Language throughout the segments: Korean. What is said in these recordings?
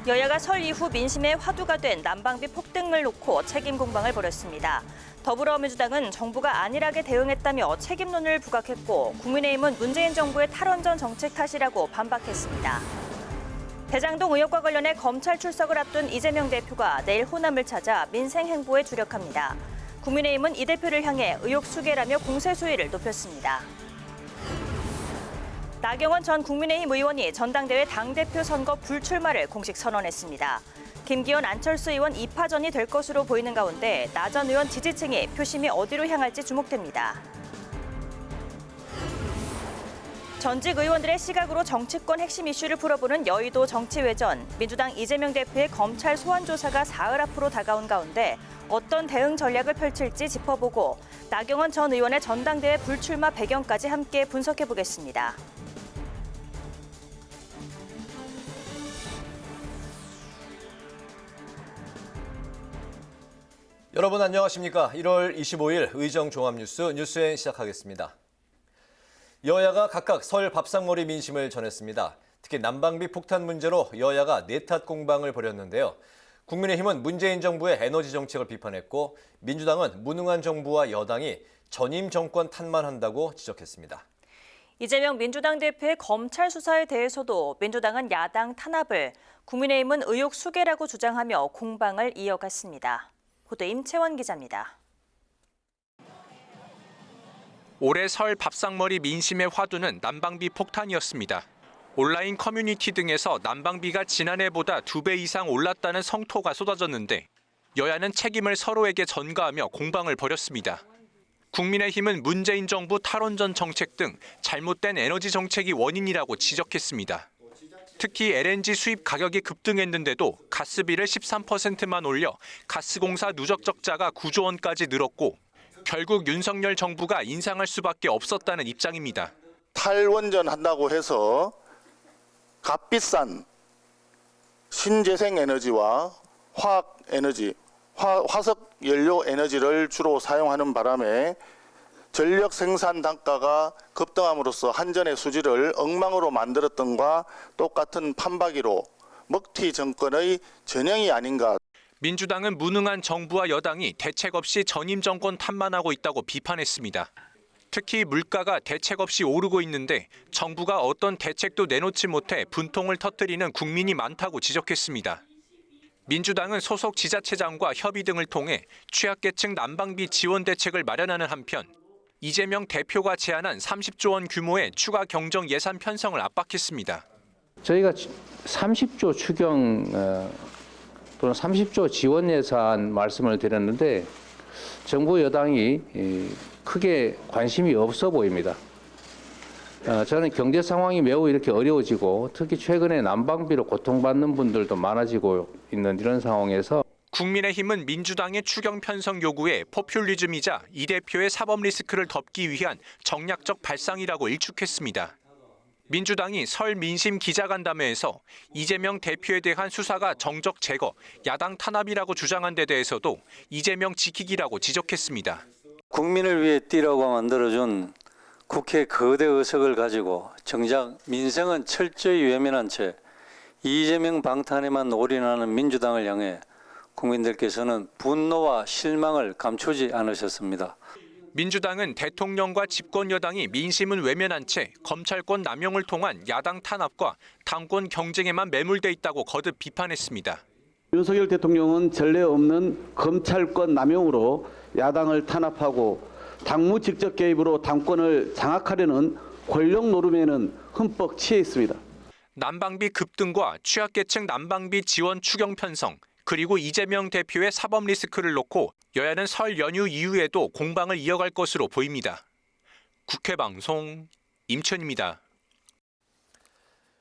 여야가 설 이후 민심의 화두가 된 난방비 폭등을 놓고 책임 공방을 벌였습니다. 더불어민주당은 정부가 안일하게 대응했다며 책임론을 부각했고 국민의힘은 문재인 정부의 탈원전 정책 탓이라고 반박했습니다. 대장동 의혹과 관련해 검찰 출석을 앞둔 이재명 대표가 내일 호남을 찾아 민생 행보에 주력합니다. 국민의힘은 이 대표를 향해 의혹 수개라며 공세 수위를 높였습니다. 나경원 전 국민의힘 의원이 전당대회 당대표 선거 불출마를 공식 선언했습니다. 김기현, 안철수 의원 2파전이 될 것으로 보이는 가운데 나 전 의원 지지층이 표심이 어디로 향할지 주목됩니다. 전직 의원들의 시각으로 정치권 핵심 이슈를 풀어보는 여의도 정치외전. 민주당 이재명 대표의 검찰 소환 조사가 사흘 앞으로 다가온 가운데 어떤 대응 전략을 펼칠지 짚어보고 나경원 전 의원의 전당대회 불출마 배경까지 함께 분석해보겠습니다. 여러분 안녕하십니까? 1월 25일 의정 종합뉴스 뉴스엔 시작하겠습니다. 여야가 각각 설 밥상머리 민심을 전했습니다. 특히 난방비 폭탄 문제로 여야가 내탓 공방을 벌였는데요. 국민의힘은 문재인 정부의 에너지 정책을 비판했고 민주당은 무능한 정부와 여당이 전임 정권 탓만 한다고 지적했습니다. 이재명 민주당 대표의 검찰 수사에 대해서도 민주당은 야당 탄압을, 국민의힘은 의혹 수개라고 주장하며 공방을 이어갔습니다. 보도 임채원 기자입니다. 올해 설 밥상머리 민심의 화두는 난방비 폭탄이었습니다. 온라인 커뮤니티 등에서 난방비가 지난해보다 2배 이상 올랐다는 성토가 쏟아졌는데 여야는 책임을 서로에게 전가하며 공방을 벌였습니다. 국민의힘은 문재인 정부 탈원전 정책 등 잘못된 에너지 정책이 원인이라고 지적했습니다. 특히 LNG 수입 가격이 급등했는데도 가스비를 13%만 올려 가스공사 누적 적자가 9조 원까지 늘었고 결국 윤석열 정부가 인상할 수밖에 없었다는 입장입니다. 탈원전 한다고 해서 값비싼 신재생 에너지와 화학 에너지, 화석 연료 에너지를 주로 사용하는 바람에 전력 생산 단가가 급등함으로써 한전의 수지를 엉망으로 만들었던과 똑같은 판박이로 먹튀 정권의 전형이 아닌가. 민주당은 무능한 정부와 여당이 대책 없이 전임 정권 탓만하고 있다고 비판했습니다. 특히 물가가 대책 없이 오르고 있는데 정부가 어떤 대책도 내놓지 못해 분통을 터뜨리는 국민이 많다고 지적했습니다. 민주당은 소속 지자체장과 협의 등을 통해 취약계층 난방비 지원 대책을 마련하는 한편 이재명 대표가 제안한 30조 원 규모의 추가 경정 예산 편성을 압박했습니다. 저희가 30조 추경 또는 30조 지원 예산 말씀을 드렸는데 정부 여당이 크게 관심이 없어 보입니다. 저는 경제 상황이 매우 이렇게 어려워지고 특히 최근에 난방비로 고통받는 분들도 많아지고 있는 이런 상황에서 국민의힘은 민주당의 추경 편성 요구에 포퓰리즘이자 이 대표의 사법 리스크를 덮기 위한 정략적 발상이라고 일축했습니다. 민주당이 설 민심 기자간담회에서 이재명 대표에 대한 수사가 정적 제거, 야당 탄압이라고 주장한 데 대해서도 이재명 지키기라고 지적했습니다. 국민을 위해 뛰라고 만들어준 국회 거대 의석을 가지고 정작 민생은 철저히 외면한 채 이재명 방탄에만 올인하는 민주당을 향해 국민들께서는 분노와 실망을 감추지 않으셨습니다. 민주당은 대통령과 집권 여당이 민심은 외면한 채 검찰권 남용을 통한 야당 탄압과 당권 경쟁에만 매몰돼 있다고 거듭 비판했습니다. 윤석열 대통령은 전례 없는 검찰권 남용으로 야당을 탄압하고 당무 직접 개입으로 당권을 장악하려는 권력 노름에는 흠뻑 취해 있습니다. 난방비 급등과 취약계층 난방비 지원 추경 편성, 그리고 이재명 대표의 사법 리스크를 놓고 여야는 설 연휴 이후에도 공방을 이어갈 것으로 보입니다. 국회방송 임천입니다.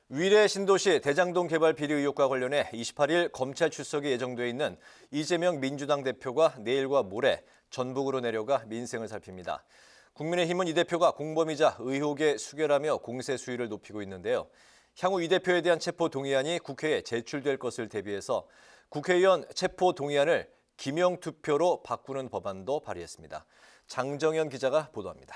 위례 신도시 대장동 개발 비리 의혹과 관련해 28일 검찰 출석이 예정돼 있는 이재명 민주당 대표가 내일과 모레 전북으로 내려가 민생을 살핍니다. 국민의힘은 이 대표가 공범이자 의혹의 수괴라며 공세 수위를 높이고 있는데요. 향후 이 대표에 대한 체포 동의안이 국회에 제출될 것을 대비해서 국회의원 체포 동의안을 기명 투표로 바꾸는 법안도 발의했습니다. 장정현 기자가 보도합니다.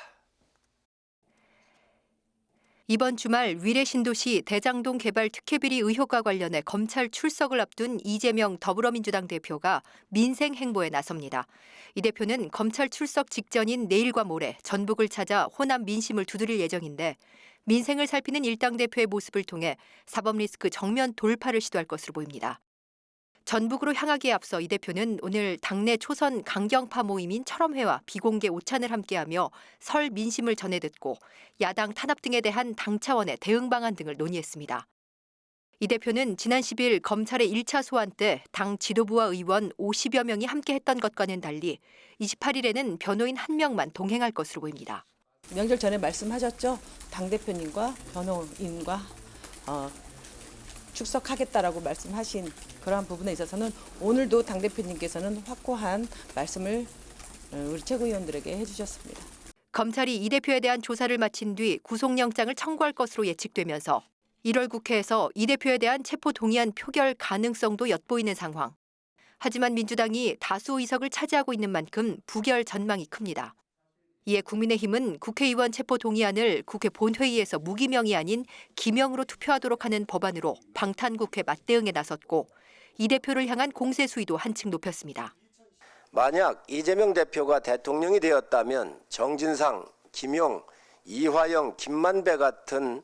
이번 주말 위례신도시 대장동 개발 특혜비리 의혹과 관련해 검찰 출석을 앞둔 이재명 더불어민주당 대표가 민생 행보에 나섭니다. 이 대표는 검찰 출석 직전인 내일과 모레 전북을 찾아 호남 민심을 두드릴 예정인데 민생을 살피는 일당 대표의 모습을 통해 사법 리스크 정면 돌파를 시도할 것으로 보입니다. 전북으로 향하기에 앞서 이 대표는 오늘 당내 초선 강경파 모임인 철험회와 비공개 오찬을 함께하며 설 민심을 전해 듣고 야당 탄압 등에 대한 당 차원의 대응 방안 등을 논의했습니다. 이 대표는 지난 10일 검찰의 1차 소환 때 당 지도부와 의원 50여 명이 함께했던 것과는 달리 28일에는 변호인 1명만 동행할 것으로 보입니다. 명절 전에 말씀하셨죠. 당대표님과 변호인과 출석하겠다라고 말씀하신 그러한 부분에 있어서는 오늘도 당대표님께서는 확고한 말씀을 우리 최고위원들에게 해주셨습니다. 검찰이 이 대표에 대한 조사를 마친 뒤 구속영장을 청구할 것으로 예측되면서 1월 국회에서 이 대표에 대한 체포 동의안 표결 가능성도 엿보이는 상황. 하지만 민주당이 다수 의석을 차지하고 있는 만큼 부결 전망이 큽니다. 이에 국민의힘은 국회의원 체포 동의안을 국회 본회의에서 무기명이 아닌 기명으로 투표하도록 하는 법안으로 방탄국회 맞대응에 나섰고 이 대표를 향한 공세 수위도 한층 높였습니다. 만약 이재명 대표가 대통령이 되었다면 정진상, 김용, 이화영, 김만배 같은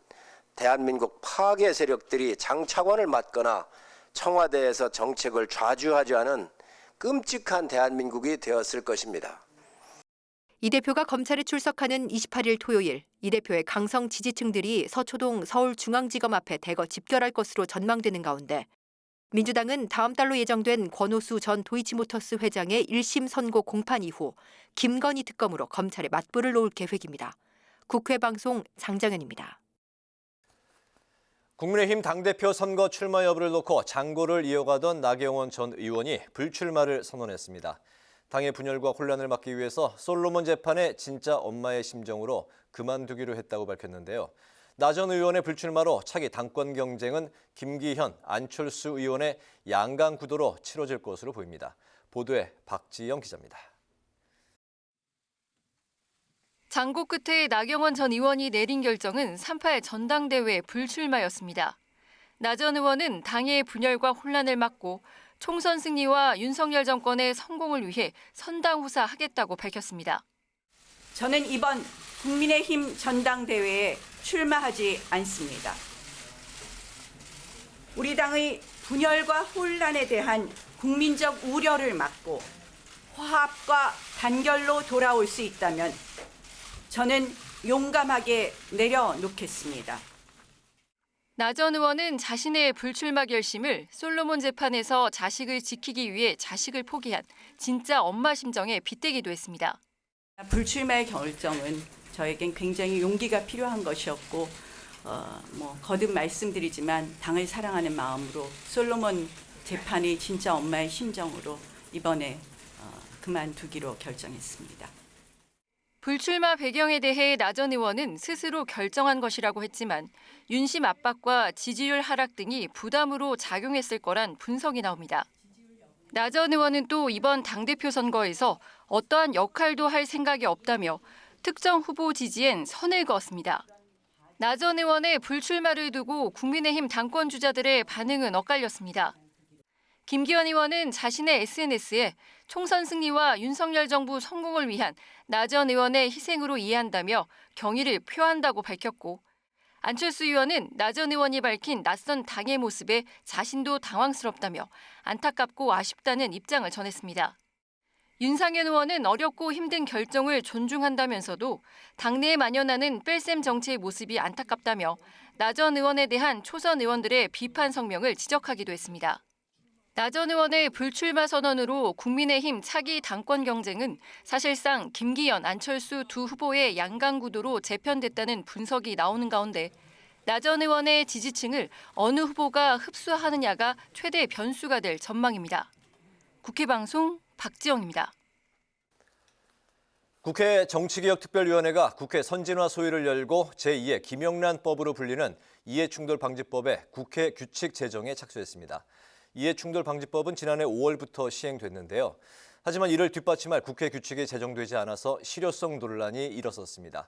대한민국 파괴 세력들이 장차관을 맡거나 청와대에서 정책을 좌주하지 않은 끔찍한 대한민국이 되었을 것입니다. 이 대표가 검찰에 출석하는 28일 토요일, 이 대표의 강성 지지층들이 서초동 서울중앙지검 앞에 대거 집결할 것으로 전망되는 가운데 민주당은 다음 달로 예정된 권오수 전 도이치모터스 회장의 1심 선고 공판 이후 김건희 특검으로 검찰에 맞불을 놓을 계획입니다. 국회방송 장정현입니다. 국민의힘 당대표 선거 출마 여부를 놓고 장고를 이어가던 나경원 전 의원이 불출마를 선언했습니다. 당의 분열과 혼란을 막기 위해서 솔로몬 재판의 진짜 엄마의 심정으로 그만두기로 했다고 밝혔는데요. 나 전 의원의 불출마로 차기 당권 경쟁은 김기현, 안철수 의원의 양강 구도로 치러질 것으로 보입니다. 보도에 박지영 기자입니다. 장고 끝에 나경원 전 의원이 내린 결정은 3.8 전당대회 불출마였습니다. 나 전 의원은 당의 분열과 혼란을 막고 총선 승리와 윤석열 정권의 성공을 위해 선당후사하겠다고 밝혔습니다. 저는 이번 국민의힘 전당대회에 출마하지 않습니다. 우리 당의 분열과 혼란에 대한 국민적 우려를 막고 화합과 단결로 돌아올 수 있다면 저는 용감하게 내려놓겠습니다. 나 전 의원은 자신의 불출마 결심을 솔로몬 재판에서 자식을 지키기 위해 자식을 포기한 진짜 엄마 심정에 빗대기도 했습니다. 불출마의 결정은 저에겐 굉장히 용기가 필요한 것이었고 거듭 말씀드리지만 당을 사랑하는 마음으로 솔로몬 재판이 진짜 엄마의 심정으로 이번에 그만두기로 결정했습니다. 불출마 배경에 대해 나 전 의원은 스스로 결정한 것이라고 했지만 윤심 압박과 지지율 하락 등이 부담으로 작용했을 거란 분석이 나옵니다. 나 전 의원은 또 이번 당대표 선거에서 어떠한 역할도 할 생각이 없다며 특정 후보 지지엔 선을 그었습니다. 나 전 의원의 불출마를 두고 국민의힘 당권 주자들의 반응은 엇갈렸습니다. 김기현 의원은 자신의 SNS에 총선 승리와 윤석열 정부 성공을 위한 나 전 의원의 희생으로 이해한다며 경의를 표한다고 밝혔고 안철수 의원은 나 전 의원이 밝힌 낯선 당의 모습에 자신도 당황스럽다며 안타깝고 아쉽다는 입장을 전했습니다. 윤상현 의원은 어렵고 힘든 결정을 존중한다면서도 당내에 만연하는 뺄셈 정치의 모습이 안타깝다며 나 전 의원에 대한 초선 의원들의 비판 성명을 지적하기도 했습니다. 나 전 의원의 불출마 선언으로 국민의힘 차기 당권 경쟁은 사실상 김기현, 안철수 두 후보의 양강 구도로 재편됐다는 분석이 나오는 가운데 나 전 의원의 지지층을 어느 후보가 흡수하느냐가 최대 변수가 될 전망입니다. 국회방송 박지영입니다. 국회 정치개혁특별위원회가 국회 선진화 소위를 열고 제2의 김영란법으로 불리는 이해충돌방지법의 국회 규칙 제정에 착수했습니다. 이해충돌방지법은 지난해 5월부터 시행됐는데요. 하지만 이를 뒷받침할 국회 규칙이 제정되지 않아서 실효성 논란이 일어섰습니다.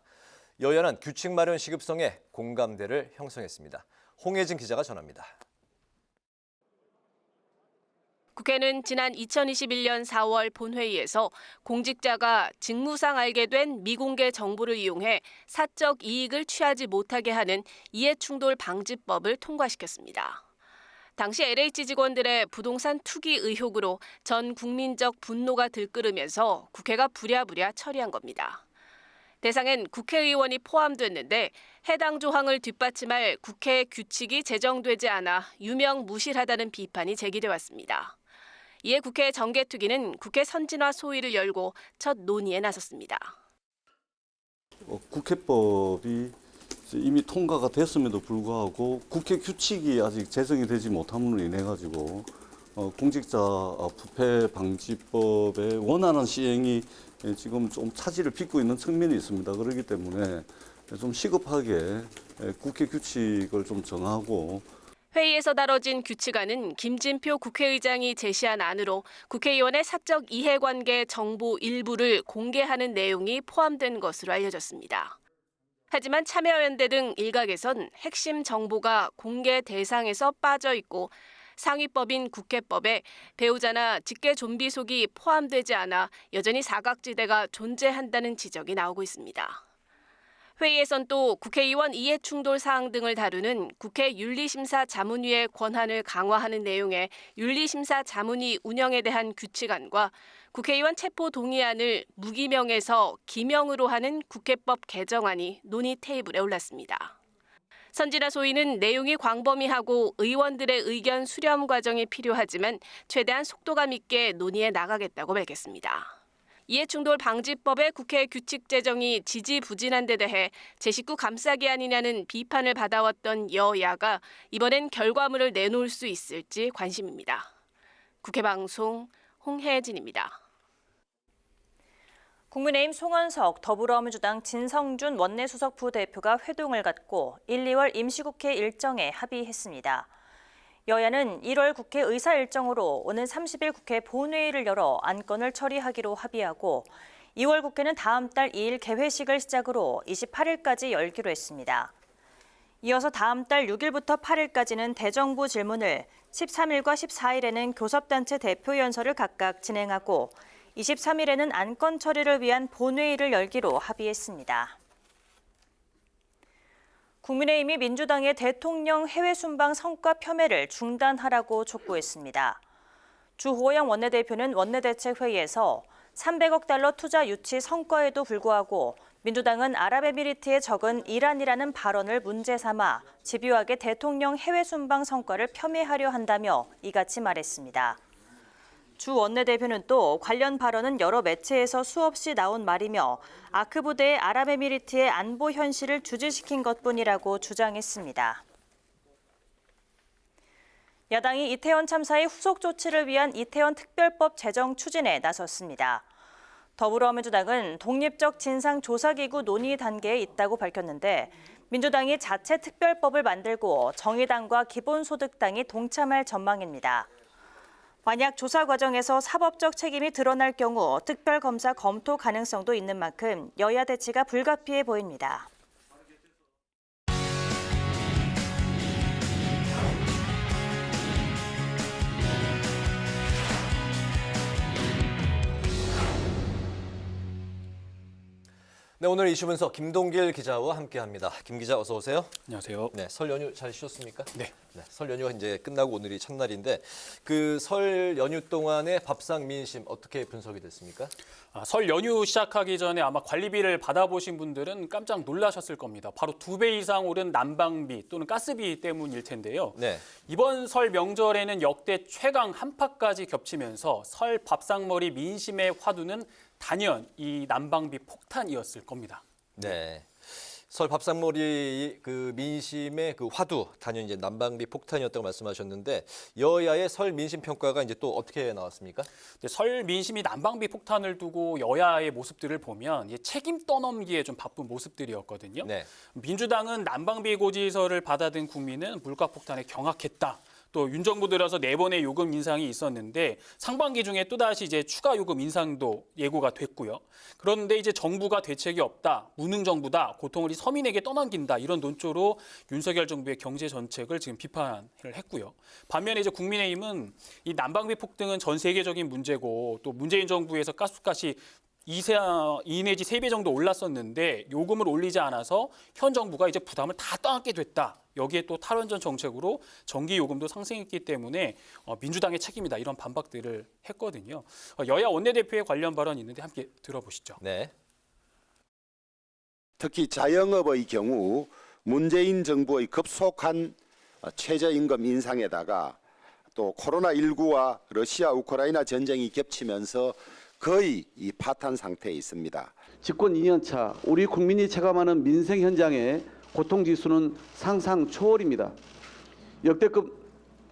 여야는 규칙 마련 시급성에 공감대를 형성했습니다. 홍혜진 기자가 전합니다. 국회는 지난 2021년 4월 본회의에서 공직자가 직무상 알게 된 미공개 정보를 이용해 사적 이익을 취하지 못하게 하는 이해충돌 방지법을 통과시켰습니다. 당시 LH 직원들의 부동산 투기 의혹으로 전 국민적 분노가 들끓으면서 국회가 부랴부랴 처리한 겁니다. 대상엔 국회의원이 포함됐는데 해당 조항을 뒷받침할 국회 규칙이 제정되지 않아 유명무실하다는 비판이 제기돼 왔습니다. 이에 국회 정개특위는 국회 선진화 소위를 열고 첫 논의에 나섰습니다. 국회법이 이미 통과가 됐음에도 불구하고 국회 규칙이 아직 제정이 되지 못함으로 인해 가지고 공직자 부패 방지법의 원활한 시행이 지금 좀 차질을 빚고 있는 측면이 있습니다. 그렇기 때문에 좀 시급하게 국회 규칙을 좀 정하고. 회의에서 다뤄진 규칙안은 김진표 국회의장이 제시한 안으로 국회의원의 사적 이해관계 정보 일부를 공개하는 내용이 포함된 것으로 알려졌습니다. 하지만 참여연대 등 일각에선 핵심 정보가 공개 대상에서 빠져 있고 상위법인 국회법에 배우자나 직계 좀비속이 포함되지 않아 여전히 사각지대가 존재한다는 지적이 나오고 있습니다. 회의에선 또 국회의원 이해충돌 사항 등을 다루는 국회 윤리심사 자문위의 권한을 강화하는 내용의 윤리심사 자문위 운영에 대한 규칙안과 국회의원 체포 동의안을 무기명에서 기명으로 하는 국회법 개정안이 논의 테이블에 올랐습니다. 선진화 소위는 내용이 광범위하고 의원들의 의견 수렴 과정이 필요하지만 최대한 속도감 있게 논의해 나가겠다고 밝혔습니다. 이해충돌 방지법의 국회 규칙 제정이 지지부진한 데 대해 제19 감싸기 아니냐는 비판을 받아왔던 여야가 이번엔 결과물을 내놓을 수 있을지 관심입니다. 국회방송 홍혜진입니다. 국민의힘 송원석, 더불어민주당 진성준 원내수석 부대표가 회동을 갖고 1, 2월 임시국회 일정에 합의했습니다. 여야는 1월 국회 의사 일정으로 오는 30일 국회 본회의를 열어 안건을 처리하기로 합의하고 2월 국회는 다음 달 2일 개회식을 시작으로 28일까지 열기로 했습니다. 이어서 다음 달 6일부터 8일까지는 대정부 질문을, 13일과 14일에는 교섭단체 대표 연설을 각각 진행하고 23일에는 안건 처리를 위한 본회의를 열기로 합의했습니다. 국민의힘이 민주당의 대통령 해외 순방 성과 폄훼를 중단하라고 촉구했습니다. 주호영 원내대표는 원내대책회의에서 300억 달러 투자 유치 성과에도 불구하고 민주당은 아랍에미리트에 적은 이란이라는 발언을 문제 삼아 집요하게 대통령 해외 순방 성과를 폄훼하려 한다며 이같이 말했습니다. 주 원내대표는 또 관련 발언은 여러 매체에서 수없이 나온 말이며 아크 부대의 아랍에미리트의 안보 현실을 주지시킨 것뿐이라고 주장했습니다. 야당이 이태원 참사의 후속 조치를 위한 이태원 특별법 제정 추진에 나섰습니다. 더불어민주당은 독립적 진상조사기구 논의 단계에 있다고 밝혔는데 민주당이 자체 특별법을 만들고 정의당과 기본소득당이 동참할 전망입니다. 만약 조사 과정에서 사법적 책임이 드러날 경우 특별검사 검토 가능성도 있는 만큼 여야 대치가 불가피해 보입니다. 네, 오늘 이슈 분석 김동길 기자와 함께합니다. 김 기자 어서 오세요. 안녕하세요. 네, 설 연휴 잘 쉬셨습니까? 네. 설 연휴가 이제 끝나고 오늘이 첫날인데 그 설 연휴 동안의 밥상 민심 어떻게 분석이 됐습니까? 설 연휴 시작하기 전에 아마 관리비를 받아보신 분들은 깜짝 놀라셨을 겁니다. 바로 2배 이상 오른 난방비 또는 가스비 때문일 텐데요. 네. 이번 설 명절에는 역대 최강 한파까지 겹치면서 설 밥상머리 민심의 화두는 단연 이 난방비 폭탄이었을 겁니다. 네. 설 밥상머리 그 민심의 그 화두 단연 이제 난방비 폭탄이었다고 말씀하셨는데 여야의 설 민심 평가가 이제 또 어떻게 나왔습니까? 설 민심이 난방비 폭탄을 두고 여야의 모습들을 보면 책임 떠넘기에 좀 바쁜 모습들이었거든요. 네. 민주당은 난방비 고지서를 받아든 국민은 물가 폭탄에 경악했다. 또 윤 정부 들어서 4번의 요금 인상이 있었는데 상반기 중에 또다시 이제 추가 요금 인상도 예고가 됐고요. 그런데 이제 정부가 대책이 없다, 무능 정부다, 고통을 이 서민에게 떠넘긴다 이런 논조로 윤석열 정부의 경제 정책을 지금 비판을 했고요. 반면에 이제 국민의힘은 이 난방비 폭등은 전 세계적인 문제고 또 문재인 정부에서 가스값이 2 내지 3배 정도 올랐었는데 요금을 올리지 않아서 현 정부가 이제 부담을 다 떠안게 됐다. 여기에 또 탈원전 정책으로 전기 요금도 상승했기 때문에 민주당의 책임이다 이런 반박들을 했거든요. 여야 원내대표의 관련 발언이 있는데 함께 들어보시죠. 네. 특히 자영업의 경우 문재인 정부의 급속한 최저임금 인상에다가 또 코로나19와 러시아 우크라이나 전쟁이 겹치면서 거의 이 파탄 상태에 있습니다. 집권 2년차 우리 국민이 체감하는 민생 현장의 고통지수는 상상 초월입니다. 역대급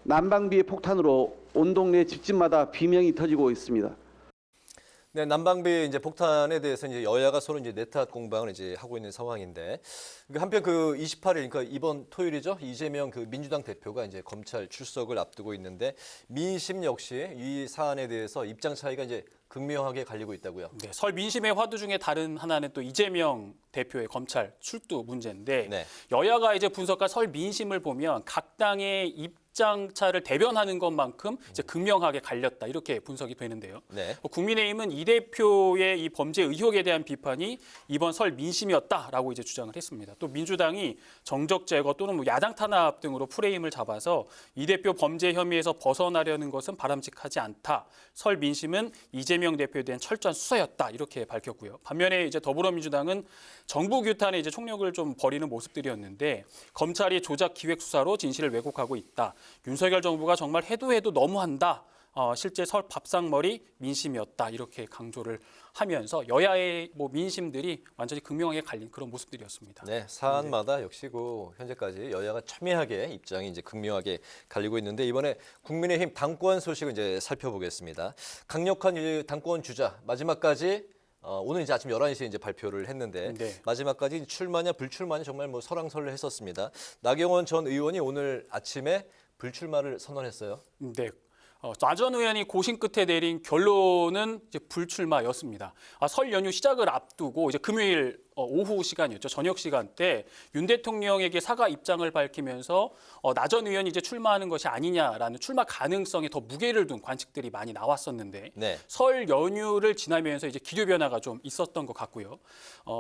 난방비의 폭탄으로 온 동네 집집마다 비명이 터지고 있습니다. 네, 난방비 이제 폭탄에 대해서 이제 여야가 서로 이제 내탓 공방을 이제 하고 있는 상황인데 한편 그 28일 그러니까 이번 토요일이죠. 이재명 그 민주당 대표가 이제 검찰 출석을 앞두고 있는데 민심 역시 이 사안에 대해서 입장 차이가 이제 극명하게 갈리고 있다고요. 네, 설 민심의 화두 중에 다른 하나는 또 이재명 대표의 검찰 출두 문제인데 네. 여야가 이제 분석한 설 민심을 보면 각 당의 입장차를 대변하는 것만큼 이제 극명하게 갈렸다 이렇게 분석이 되는데요. 네. 국민의힘은 이 대표의 이 범죄 의혹에 대한 비판이 이번 설 민심이었다라고 이제 주장을 했습니다. 또 민주당이 정적 제거 또는 뭐 야당 탄압 등으로 프레임을 잡아서 이 대표 범죄 혐의에서 벗어나려는 것은 바람직하지 않다. 설 민심은 이재명 대표에 대한 철저한 수사였다 이렇게 밝혔고요. 반면에 이제 더불어민주당은 정부 규탄에 이제 총력을 좀 벌이는 모습들이었는데 검찰이 조작 기획 수사로 진실을 왜곡하고 있다. 윤석열 정부가 정말 해도 너무한다. 실제 설 밥상머리 민심이었다 이렇게 강조를 하면서 여야의 뭐 민심들이 완전히 극명하게 갈린 그런 모습들이었습니다. 네, 사안마다 역시 현재까지 여야가 첨예하게 입장이 이제 극명하게 갈리고 있는데 이번에 국민의힘 당권 소식을 이제 살펴보겠습니다. 강력한 당권 주자 마지막까지 오늘 이제 아침 11시에 이제 발표를 했는데 네. 마지막까지 출마냐 불출마냐 정말 뭐 설왕설래했었습니다. 나경원 전 의원이 오늘 아침에 불출마를 선언했어요. 네. 나전 의원이 고심 끝에 내린 결론은 이제 불출마였습니다. 설 연휴 시작을 앞두고 이제 금요일 오후 시간이었죠. 저녁 시간대 윤 대통령에게 사과 입장을 밝히면서 나전 의원이 이제 출마하는 것이 아니냐라는 출마 가능성에 더 무게를 둔 관측들이 많이 나왔었는데 네. 설 연휴를 지나면서 이제 기류 변화가 좀 있었던 것 같고요.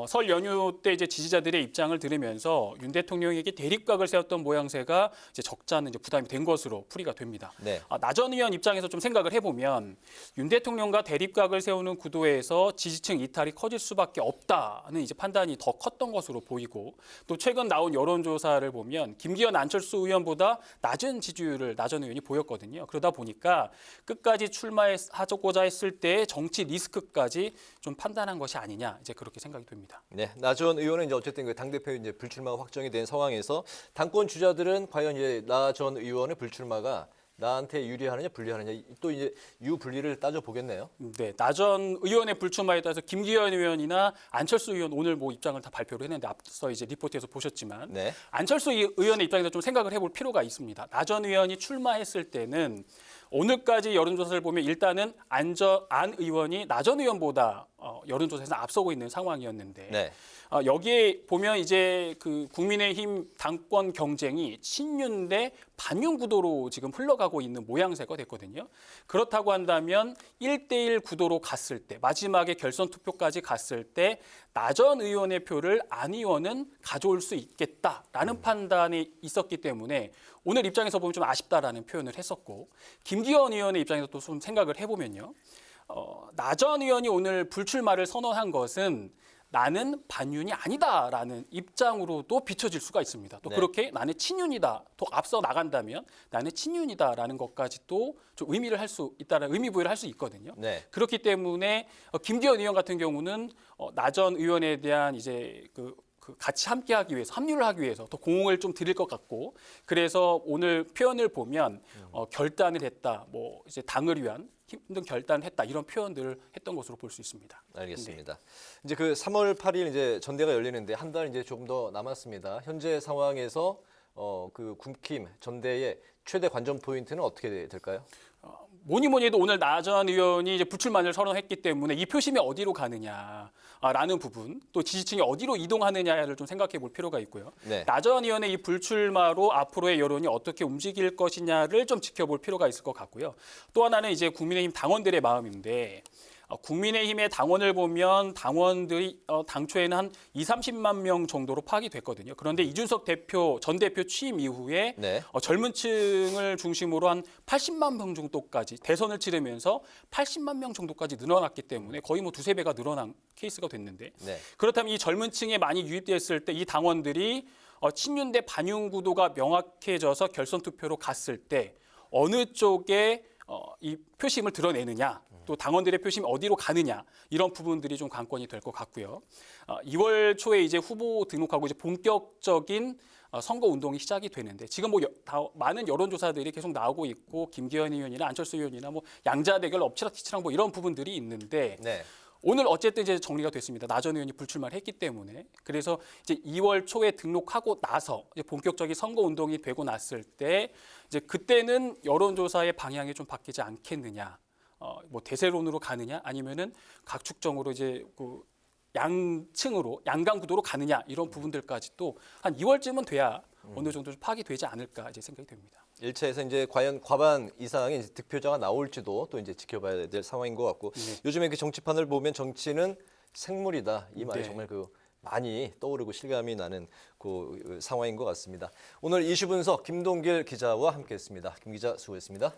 설 연휴 때 이제 지지자들의 입장을 들으면서 윤 대통령에게 대립각을 세웠던 모양새가 이제 적지 않은 이제 부담이 된 것으로 풀이가 됩니다. 네. 나전 의원 입장에서 좀 생각을 해보면 윤 대통령과 대립각을 세우는 구도에서 지지층 이탈이 커질 수밖에 없다는 이제 판단이 더 컸던 것으로 보이고 또 최근 나온 여론조사를 보면 김기현 안철수 의원보다 낮은 지지율을 나전 의원이 보였거든요. 그러다 보니까 끝까지 출마하고자 했을 때 정치 리스크까지 좀 판단한 것이 아니냐 이제 그렇게 생각이 됩니다. 네, 나전 의원은 이제 어쨌든 그 당대표 이제 불출마가 확정이 된 상황에서 당권 주자들은 과연 이제 나 전 의원의 불출마가 나한테 유리하느냐 불리하느냐 또 이제 유불리를 따져 보겠네요. 네, 나전 의원의 불출마에 따라서 김기현 의원이나 안철수 의원 오늘 뭐 입장을 다 발표를 했는데 앞서 이제 리포트에서 보셨지만 네. 안철수 의원의 입장에서 좀 생각을 해볼 필요가 있습니다. 나전 의원이 출마했을 때는 오늘까지 여론조사를 보면 일단은 안 의원이 나전 의원보다 여론조사에서 앞서고 있는 상황이었는데 네. 여기에 보면 이제 그 국민의힘 당권 경쟁이 친윤 대 반윤 구도로 지금 흘러가고 있는 모양새가 됐거든요. 그렇다고 한다면 1대1 구도로 갔을 때 마지막에 결선 투표까지 갔을 때 나전 의원의 표를 안 의원은 가져올 수 있겠다라는 판단이 있었기 때문에 오늘 입장에서 보면 좀 아쉽다라는 표현을 했었고 김기현 의원의 입장에서 또 좀 생각을 해보면요. 나전 의원이 오늘 불출마를 선언한 것은 나는 반윤이 아니다라는 입장으로도 비춰질 수가 있습니다. 또 네. 그렇게 나는 친윤이다. 또 앞서 나간다면 나는 친윤이다라는 것까지 또 좀 의미를 할 수 있다라는 의미 부여를 할 수 있거든요. 네. 그렇기 때문에 김기현 의원 같은 경우는 나전 의원에 대한 이제 그 같이 함께하기 위해서 합류를 하기 위해서 더 공을 좀 드릴 것 같고 그래서 오늘 표현을 보면 결단을 했다. 뭐 이제 당을 위한 힘든 결단을 했다 이런 표현들을 했던 것으로 볼 수 있습니다. 알겠습니다. 네. 이제 그 3월 8일 이제 전대가 열리는데 한 달 이제 조금 더 남았습니다. 현재 상황에서 그 국힘 전대의 최대 관전 포인트는 어떻게 될까요? 뭐니 해도 오늘 나 전 의원이 이제 불출마를 선언했기 때문에 이 표심이 어디로 가느냐라는 부분, 또 지지층이 어디로 이동하느냐를 좀 생각해 볼 필요가 있고요. 네. 나 전 의원의 이 불출마로 앞으로의 여론이 어떻게 움직일 것이냐를 좀 지켜볼 필요가 있을 것 같고요. 또 하나는 이제 국민의힘 당원들의 마음인데, 국민의힘의 당원을 보면 당원들이 당초에는 한 30만 명 정도로 파악이 됐거든요. 그런데 이준석 전 대표 취임 이후에 네. 젊은 층을 중심으로 한 80만 명 정도까지 대선을 치르면서 80만 명 정도까지 늘어났기 때문에 거의 뭐 2~3배가 늘어난 케이스가 됐는데, 네. 그렇다면 이 젊은 층에 많이 유입됐을 때 이 당원들이 친윤 대 반윤 구도가 명확해져서 결선 투표로 갔을 때 어느 쪽에 이 표심을 드러내느냐, 또 당원들의 표심이 어디로 가느냐, 이런 부분들이 좀 관건이 될 것 같고요. 2월 초에 이제 후보 등록하고 이제 본격적인 선거 운동이 시작이 되는데, 지금 뭐 많은 여론조사들이 계속 나오고 있고, 김기현 의원이나 안철수 의원이나 뭐 양자 대결 엎치락뒤치락 뭐 이런 부분들이 있는데, 네. 오늘 어쨌든 이제 정리가 됐습니다. 나 전 의원이 불출마를 했기 때문에. 그래서 이제 2월 초에 등록하고 나서 이제 본격적인 선거 운동이 되고 났을 때, 이제 그때는 여론조사의 방향이 좀 바뀌지 않겠느냐, 뭐 대세론으로 가느냐, 아니면은 각축정으로 이제 그 양층으로 양강 구도로 가느냐, 이런 부분들까지도 한 2월쯤은 돼야 어느 정도 좀 파악이 되지 않을까 이제 생각이 됩니다. 1차에서 이제 과연 과반 이상의 이제 득표자가 나올지도 또 이제 지켜봐야 될 상황인 것 같고, 네. 요즘에 그 정치판을 보면 정치는 생물이다, 이 말이 네. 정말 그 많이 떠오르고 실감이 나는 그 상황인 것 같습니다. 오늘 이슈 분석 김동길 기자와 함께했습니다. 김 기자 수고했습니다.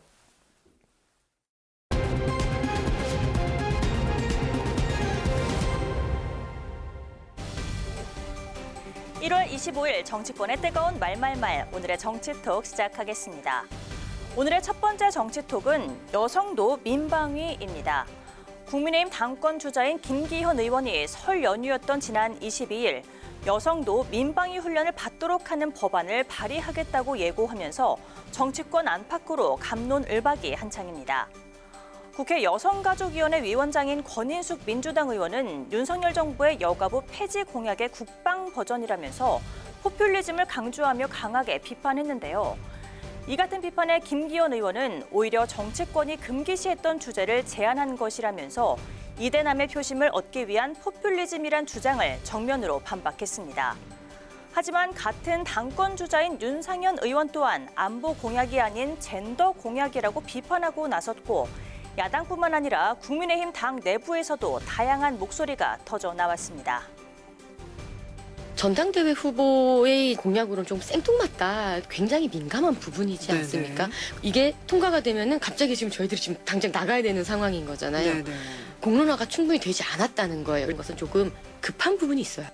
1월 25일 정치권의 뜨거운 말말말, 오늘의 정치톡 시작하겠습니다. 오늘의 첫 번째 정치톡은 여성도 민방위입니다. 국민의힘 당권 주자인 김기현 의원이 설 연휴였던 지난 22일 여성도 민방위 훈련을 받도록 하는 법안을 발의하겠다고 예고하면서 정치권 안팎으로 갑론을박이 한창입니다. 국회 여성가족위원회 위원장인 권인숙 민주당 의원은 윤석열 정부의 여가부 폐지 공약의 국방 버전이라면서 포퓰리즘을 강조하며 강하게 비판했는데요. 이 같은 비판에 김기현 의원은 오히려 정치권이 금기시했던 주제를 제안한 것이라면서 이대남의 표심을 얻기 위한 포퓰리즘이란 주장을 정면으로 반박했습니다. 하지만 같은 당권 주자인 윤상현 의원 또한 안보 공약이 아닌 젠더 공약이라고 비판하고 나섰고, 야당뿐만 아니라 국민의힘 당 내부에서도 다양한 목소리가 터져 나왔습니다. 전당대회 후보의 공약으로는 좀 생뚱맞다. 굉장히 민감한 부분이지 않습니까? 네네. 이게 통과가 되면은 갑자기 지금 저희들이 지금 당장 나가야 되는 상황인 거잖아요. 네네. 공론화가 충분히 되지 않았다는 거예요. 이것은 조금 급한 부분이 있어요.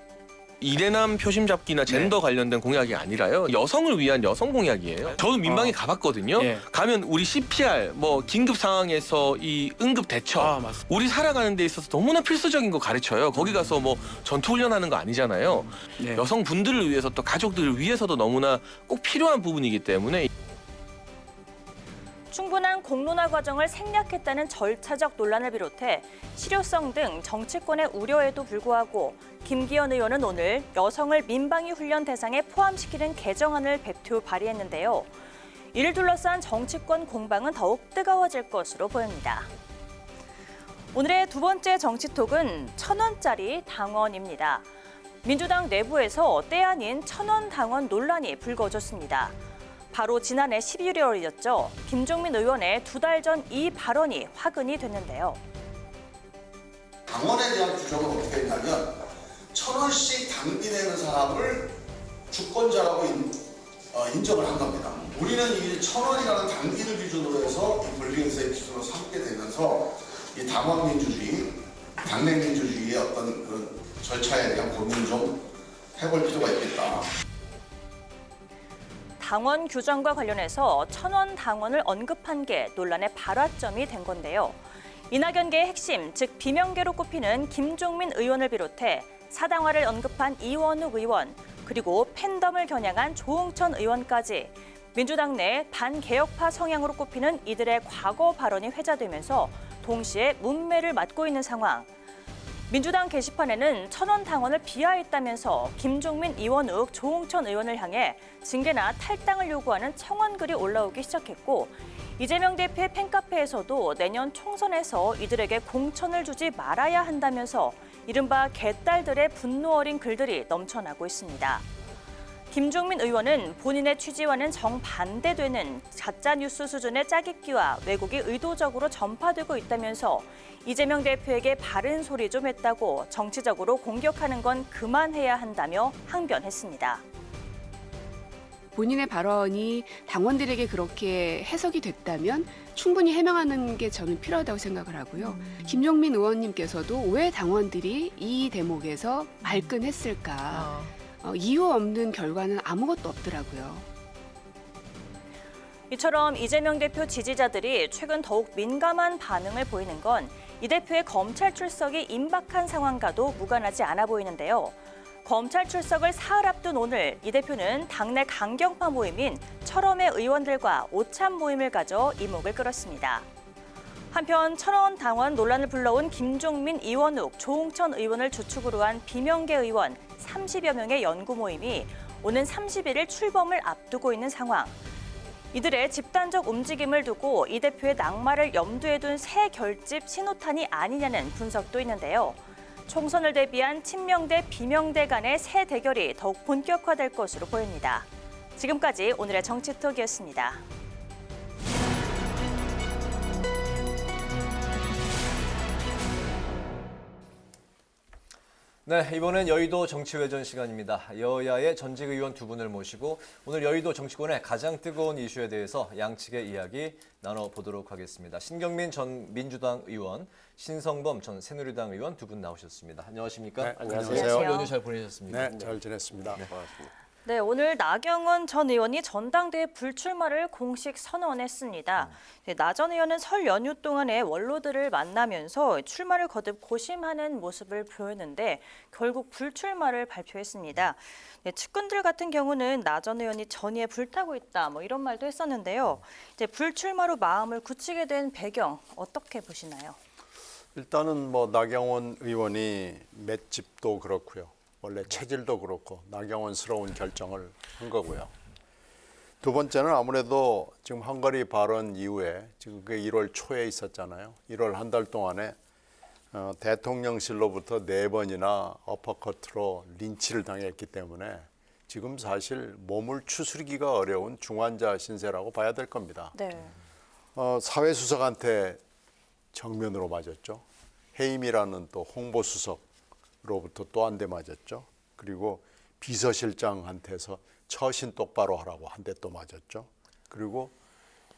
이대남 표심 잡기나 젠더 관련된 공약이 아니라요, 여성을 위한 여성 공약이에요. 저도 민방위 가봤거든요. 가면 우리 CPR, 뭐 긴급 상황에서 이 응급 대처, 우리 살아가는 데 있어서 너무나 필수적인 거 가르쳐요. 거기 가서 뭐 전투 훈련하는 거 아니잖아요. 여성분들을 위해서, 또 가족들을 위해서도 너무나 꼭 필요한 부분이기 때문에. 충분한 공론화 과정을 생략했다는 절차적 논란을 비롯해 실효성 등 정치권의 우려에도 불구하고 김기현 의원은 오늘 여성을 민방위 훈련 대상에 포함시키는 개정안을 배표 발의했는데요. 이를 둘러싼 정치권 공방은 더욱 뜨거워질 것으로 보입니다. 오늘의 두 번째 정치톡은 1,000원짜리 당원입니다. 민주당 내부에서 때 아닌 1,000원 당원 논란이 불거졌습니다. 바로 지난해 11월이었죠. 김종민 의원의 2달 전 이 발언이 화근이 됐는데요. 당원에 대한 규정은 어떻게 했냐면 1,000원씩 당비되는 사람을 주권자라고 인정을 한 겁니다. 우리는 이 1,000원이라는 당비를 기준으로 해서 이 권리행사의 기준으로 삼게 되면서 이 당원 민주주의, 당내 민주주의의 어떤 그런 절차에 대한 고민을 좀 해볼 필요가 있겠다. 당원 규정과 관련해서 1,000원 당원을 언급한 게 논란의 발화점이 된 건데요. 이낙연계의 핵심, 즉 비명계로 꼽히는 김종민 의원을 비롯해 사당화를 언급한 이원욱 의원, 그리고 팬덤을 겨냥한 조응천 의원까지 민주당 내 반개혁파 성향으로 꼽히는 이들의 과거 발언이 회자되면서 동시에 문매를 맞고 있는 상황. 민주당 게시판에는 천원당원을 비하했다면서 김종민, 이원욱, 조홍천 의원을 향해 징계나 탈당을 요구하는 청원글이 올라오기 시작했고 이재명 대표의 팬카페에서도 내년 총선에서 이들에게 공천을 주지 말아야 한다면서 이른바 개딸들의 분노 어린 글들이 넘쳐나고 있습니다. 김종민 의원은 본인의 취지와는 정반대되는 가짜뉴스 수준의 짜깁기와 왜곡이 의도적으로 전파되고 있다면서 이재명 대표에게 바른 소리 좀 했다고 정치적으로 공격하는 건 그만해야 한다며 항변했습니다. 본인의 발언이 당원들에게 그렇게 해석이 됐다면 충분히 해명하는 게 저는 필요하다고 생각을 하고요. 김종민 의원님께서도 왜 당원들이 이 대목에서 발끈했을까? 이유 없는 결과는 아무것도 없더라고요. 이처럼 이재명 대표 지지자들이 최근 더욱 민감한 반응을 보이는 건 이 대표의 검찰 출석이 임박한 상황과도 무관하지 않아 보이는데요. 검찰 출석을 사흘 앞둔 오늘 이 대표는 당내 강경파 모임인 철험의 의원들과 오찬 모임을 가져 이목을 끌었습니다. 한편 천원 당원 논란을 불러온 김종민, 이원욱, 조홍천 의원을 주축으로 한 비명계 의원 30여 명의 연구 모임이 오는 31일 출범을 앞두고 있는 상황. 이들의 집단적 움직임을 두고 이 대표의 낙마를 염두에 둔 새 결집 신호탄이 아니냐는 분석도 있는데요. 총선을 대비한 친명대, 비명대 간의 새 대결이 더욱 본격화될 것으로 보입니다. 지금까지 오늘의 정치톡이었습니다. 네, 이번엔 여의도 정치회전 시간입니다. 여야의 전직 의원 두 분을 모시고 오늘 여의도 정치권의 가장 뜨거운 이슈에 대해서 양측의 이야기 나눠보도록 하겠습니다. 신경민 전 민주당 의원, 신성범 전 새누리당 의원 두 분 나오셨습니다. 안녕하십니까? 네, 안녕하세요. 설 연휴 잘 보내셨습니까? 네, 잘 지냈습니다. 네. 반갑습니다. 네, 오늘 나경원 전 의원이 전당대회 불출마를 공식 선언했습니다. 네, 나 전 의원은 설 연휴 동안에 원로들을 만나면서 출마를 거듭 고심하는 모습을 보였는데 결국 불출마를 발표했습니다. 네, 측근들 같은 경우는 나 전 의원이 전의에 불타고 있다 뭐 이런 말도 했었는데요. 이제 불출마로 마음을 굳히게 된 배경 어떻게 보시나요? 일단은 뭐 나경원 의원이 맷집도 그렇고요. 원래 체질도 그렇고 나경원스러운 결정을 한 거고요. 두 번째는 아무래도 지금 헝가리 발언 이후에 지금 그게 1월 초에 있었잖아요. 1월 한 달 동안에 대통령실로부터 4번이나 어퍼커트로 린치를 당했기 때문에 지금 사실 몸을 추스르기가 어려운 중환자 신세라고 봐야 될 겁니다. 네. 사회수석한테 정면으로 맞았죠. 해임이라는 또 홍보수석으로부터 또 한 대 맞았죠. 그리고 비서실장한테서 처신 똑바로 하라고 한 대 또 맞았죠. 그리고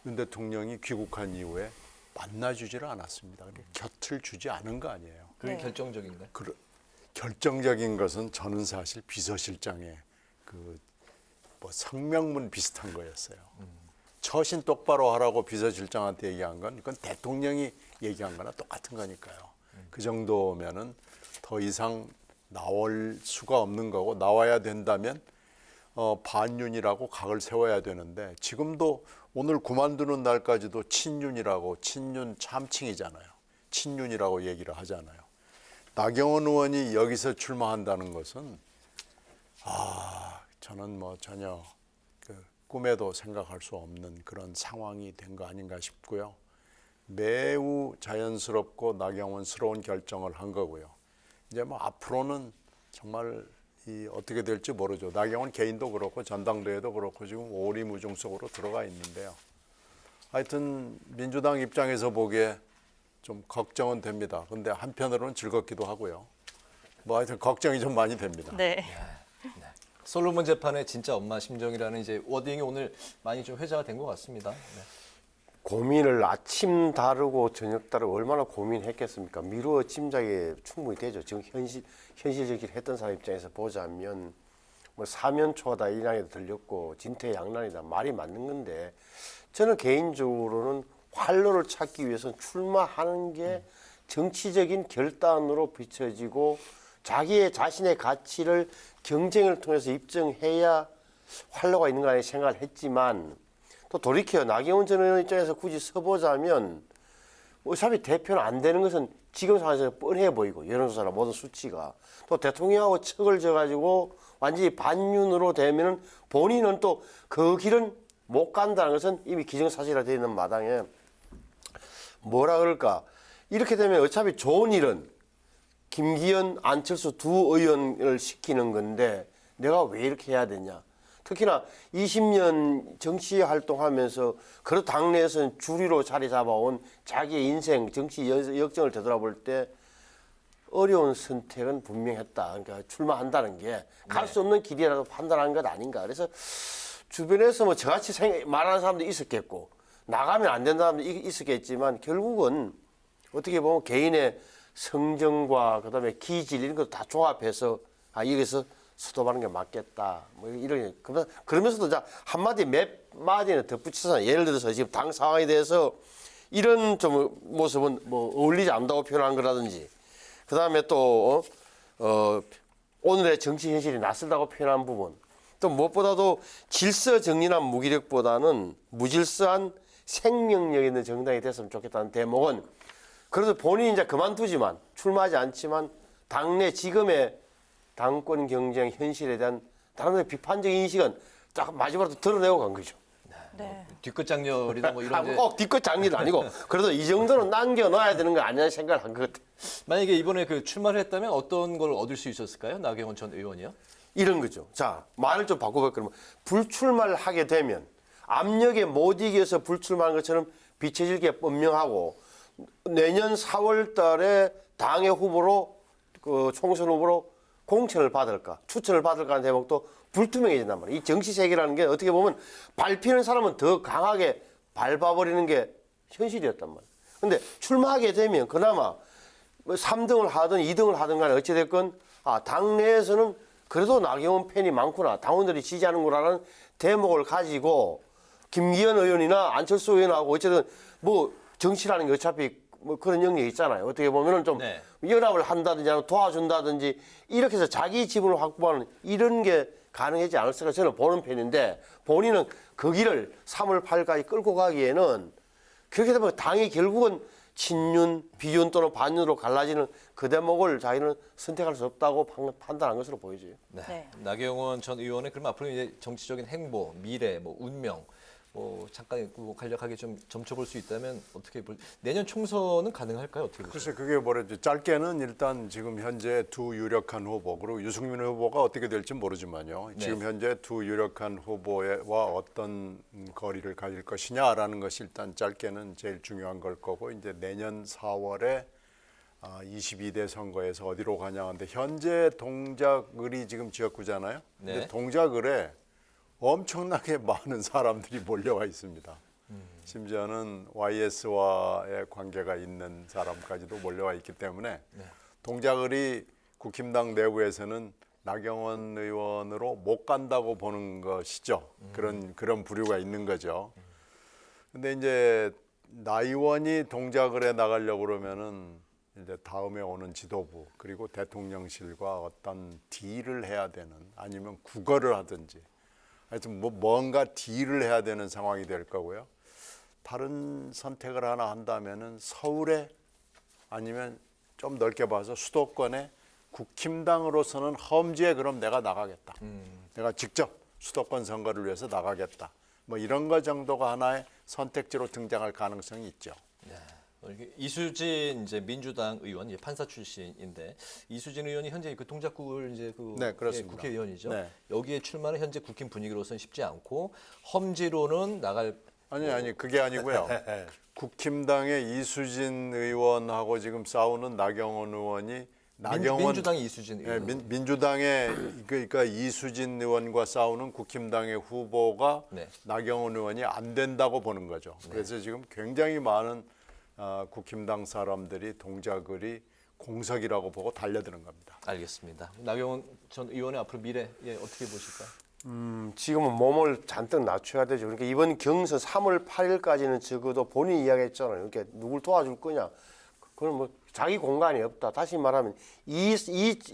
윤 대통령이 귀국한 이후에 만나주지를 않았습니다. 곁을 주지 않은 거 아니에요. 그게 결정적인가요? 결정적인 것은 저는 사실 비서실장의 뭐 성명문 비슷한 거였어요. 처신 똑바로 하라고 비서실장한테 얘기한 건 그건 대통령이 얘기한 거나 똑같은 거니까요. 그 정도면은 더 이상 나올 수가 없는 거고 나와야 된다면 반윤이라고 각을 세워야 되는데 지금도 오늘 그만두는 날까지도 친윤이라고 친윤 참칭이잖아요. 친윤이라고 얘기를 하잖아요. 나경원 의원이 여기서 출마한다는 것은 저는 뭐 전혀 꿈에도 생각할 수 없는 그런 상황이 된 거 아닌가 싶고요. 매우 자연스럽고 나경원스러운 결정을 한 거고요. 이제 뭐 앞으로는 정말 어떻게 될지 모르죠. 나경원 개인도 그렇고 전당대회도 그렇고 지금 오리무중 속으로 들어가 있는데요. 하여튼 민주당 입장에서 보기에 좀 걱정은 됩니다. 근데 한편으로는 즐겁기도 하고요. 뭐 하여튼 걱정이 좀 많이 됩니다. 네. 솔로몬 재판의 진짜 엄마 심정이라는 이제 워딩이 오늘 많이 좀 회자가 된 것 같습니다. 네. 고민을 아침 다르고 저녁 다르고 얼마나 고민했겠습니까? 미루어 짐작이 충분히 되죠. 지금 현실적인 했던 사람 입장에서 보자면 뭐 사면초하다 이 이야기도 들렸고 진퇴양난이다 말이 맞는 건데 저는 개인적으로는 활로를 찾기 위해서는 출마하는 게 정치적인 결단으로 비춰지고 자신의 가치를 경쟁을 통해서 입증해야 활로가 있는 거 아니냐 생각을 했지만 또 돌이켜 나경원 전 의원 입장에서 굳이 서보자면 어차피 대표는 안 되는 것은 지금 상황에서 뻔해 보이고 여론조사나 모든 수치가 또 대통령하고 척을 져가지고 완전히 반윤으로 되면은 본인은 또 그 길은 못 간다는 것은 이미 기정사실화 되어 있는 마당에 뭐라 그럴까 이렇게 되면 어차피 좋은 일은 김기현, 안철수 두 의원을 시키는 건데 내가 왜 이렇게 해야 되냐. 특히나 20년 정치 활동하면서 그래도 당내에서는 주류로 자리 잡아온 자기의 인생, 정치 역정을 되돌아볼 때 어려운 선택은 분명했다. 그러니까 출마한다는 게 갈 수 없는 길이라도 판단한 것 아닌가. 그래서 주변에서 뭐 저같이 말하는 사람도 있었겠고 나가면 안 된다는 사람도 있었겠지만 결국은 어떻게 보면 개인의 성정과 그다음에 기질 이런 거 다 조합해서 여기서 수도하는 게 맞겠다. 뭐 이런 그러면서도 자 한마디 몇 마디는 덧붙여서 예를 들어서 지금 당 상황에 대해서 이런 좀 모습은 뭐 어울리지 않는다고 표현한 거라든지 그다음에 또 오늘의 정치 현실이 낯설다고 표현한 부분 또 무엇보다도 질서 정연한 무기력보다는 무질서한 생명력 있는 정당이 됐으면 좋겠다는 대목은 그래서 본인이 이제 그만두지만 출마하지 않지만 당내 지금의 당권 경쟁 현실에 대한 다른 비판적인 인식은 딱 마지막으로 드러내고 간 거죠. 네. 뒤끝 장렬이다 뭐 이런. 꼭 뒤끝 장렬은 아니고 그래도 이 정도는 남겨놔야 되는 거 아니냐는 생각을 한 것 같아요. 만약에 이번에 그 출마를 했다면 어떤 걸 얻을 수 있었을까요? 나경원 전 의원이요? 이런 거죠. 자, 말을 좀 바꿔볼까요? 그러면 불출마를 하게 되면 압력에 못 이겨서 불출마한 것처럼 비춰질게 분명하고 내년 4월 달에 당의 후보로 그 총선 후보로 공천을 받을까 추천을 받을까 하는 대목도 불투명해진단 말이에요. 이 정치 세계라는 게 어떻게 보면 밟히는 사람은 더 강하게 밟아버리는 게 현실이었단 말이에요. 근데 출마하게 되면 그나마 3등을 하든 2등을 하든 간에 어찌됐건 당내에서는 그래도 나경원 팬이 많구나 당원들이 지지하는구나라는 대목을 가지고 김기현 의원이나 안철수 의원하고 어쨌든 뭐 정치라는 게 어차피 뭐 그런 영역이 있잖아요. 어떻게 보면은 좀 연합을 한다든지 도와준다든지 이렇게 해서 자기 지분을 확보하는 이런 게 가능하지 않을까 저는 보는 편인데 본인은 그 길을 3월 8일까지 끌고 가기에는 그렇게 되면 당이 결국은 친윤, 비윤 또는 반윤으로 갈라지는 그 대목을 자기는 선택할 수 없다고 판단한 것으로 보여져요. 네. 나경원 전 의원은 그럼 앞으로 이제 정치적인 행보, 미래, 뭐 운명 잠깐 간략하게 좀 점쳐볼 수 있다면 어떻게 내년 총선은 가능할까요? 어떻게 보세요? 글쎄 그게 뭐랬지 짧게는 일단 지금 현재 두 유력한 후보 그리고 유승민 후보가 어떻게 될지 모르지만요. 네. 지금 현재 두 유력한 후보와 어떤 거리를 가질 것이냐라는 것이 일단 짧게는 제일 중요한 걸 거고 이제 내년 4월에 22대 선거에서 어디로 가냐는데 현재 동작을이 지금 지역구잖아요. 네. 근데 동작을에 엄청나게 많은 사람들이 몰려와 있습니다. 심지어는 YS와의 관계가 있는 사람까지도 몰려와 있기 때문에 동작을이 국힘당 내부에서는 나경원 의원으로 못 간다고 보는 것이죠. 그런 부류가 있는 거죠. 근데 이제 나 의원이 동작을에 나가려고 그러면은 이제 다음에 오는 지도부 그리고 대통령실과 어떤 딜을 해야 되는 아니면 국어를 하든지 하여튼 뭔가 딜을 해야 되는 상황이 될 거고요. 다른 선택을 하나 한다면은 서울에 아니면 좀 넓게 봐서 수도권에 국힘당으로서는 험지에 그럼 내가 나가겠다. 내가 직접 수도권 선거를 위해서 나가겠다. 뭐 이런 거 정도가 하나의 선택지로 등장할 가능성이 있죠. 네. 이수진 이제 민주당 의원 이제 판사 출신인데 이수진 의원이 현재 그 동작구를 이제 네, 그렇습니다. 국회의원이죠. 네. 여기에 출마는 현재 국힘 분위기로서는 쉽지 않고 험지로는 나갈 아니 그게 아니고요. 국힘당의 이수진 의원하고 지금 싸우는 나경원 의원이 민주당의 이수진 의원. 네, 민주당의 그러니까 이수진 의원과 싸우는 국힘당의 후보가 나경원 의원이 안 된다고 보는 거죠. 그래서 지금 굉장히 많은 국힘당 사람들이 동작을이 공석이라고 보고 달려드는 겁니다. 알겠습니다. 나경원 전 의원의 앞으로 미래 어떻게 보실까요? 지금은 몸을 잔뜩 낮춰야 되죠. 그러니까 이번 경선 3월 8일까지는 적어도 본인이 이야기했잖아요. 그러니까 누굴 도와줄 거냐. 그건 뭐 자기 공간이 없다. 다시 말하면 이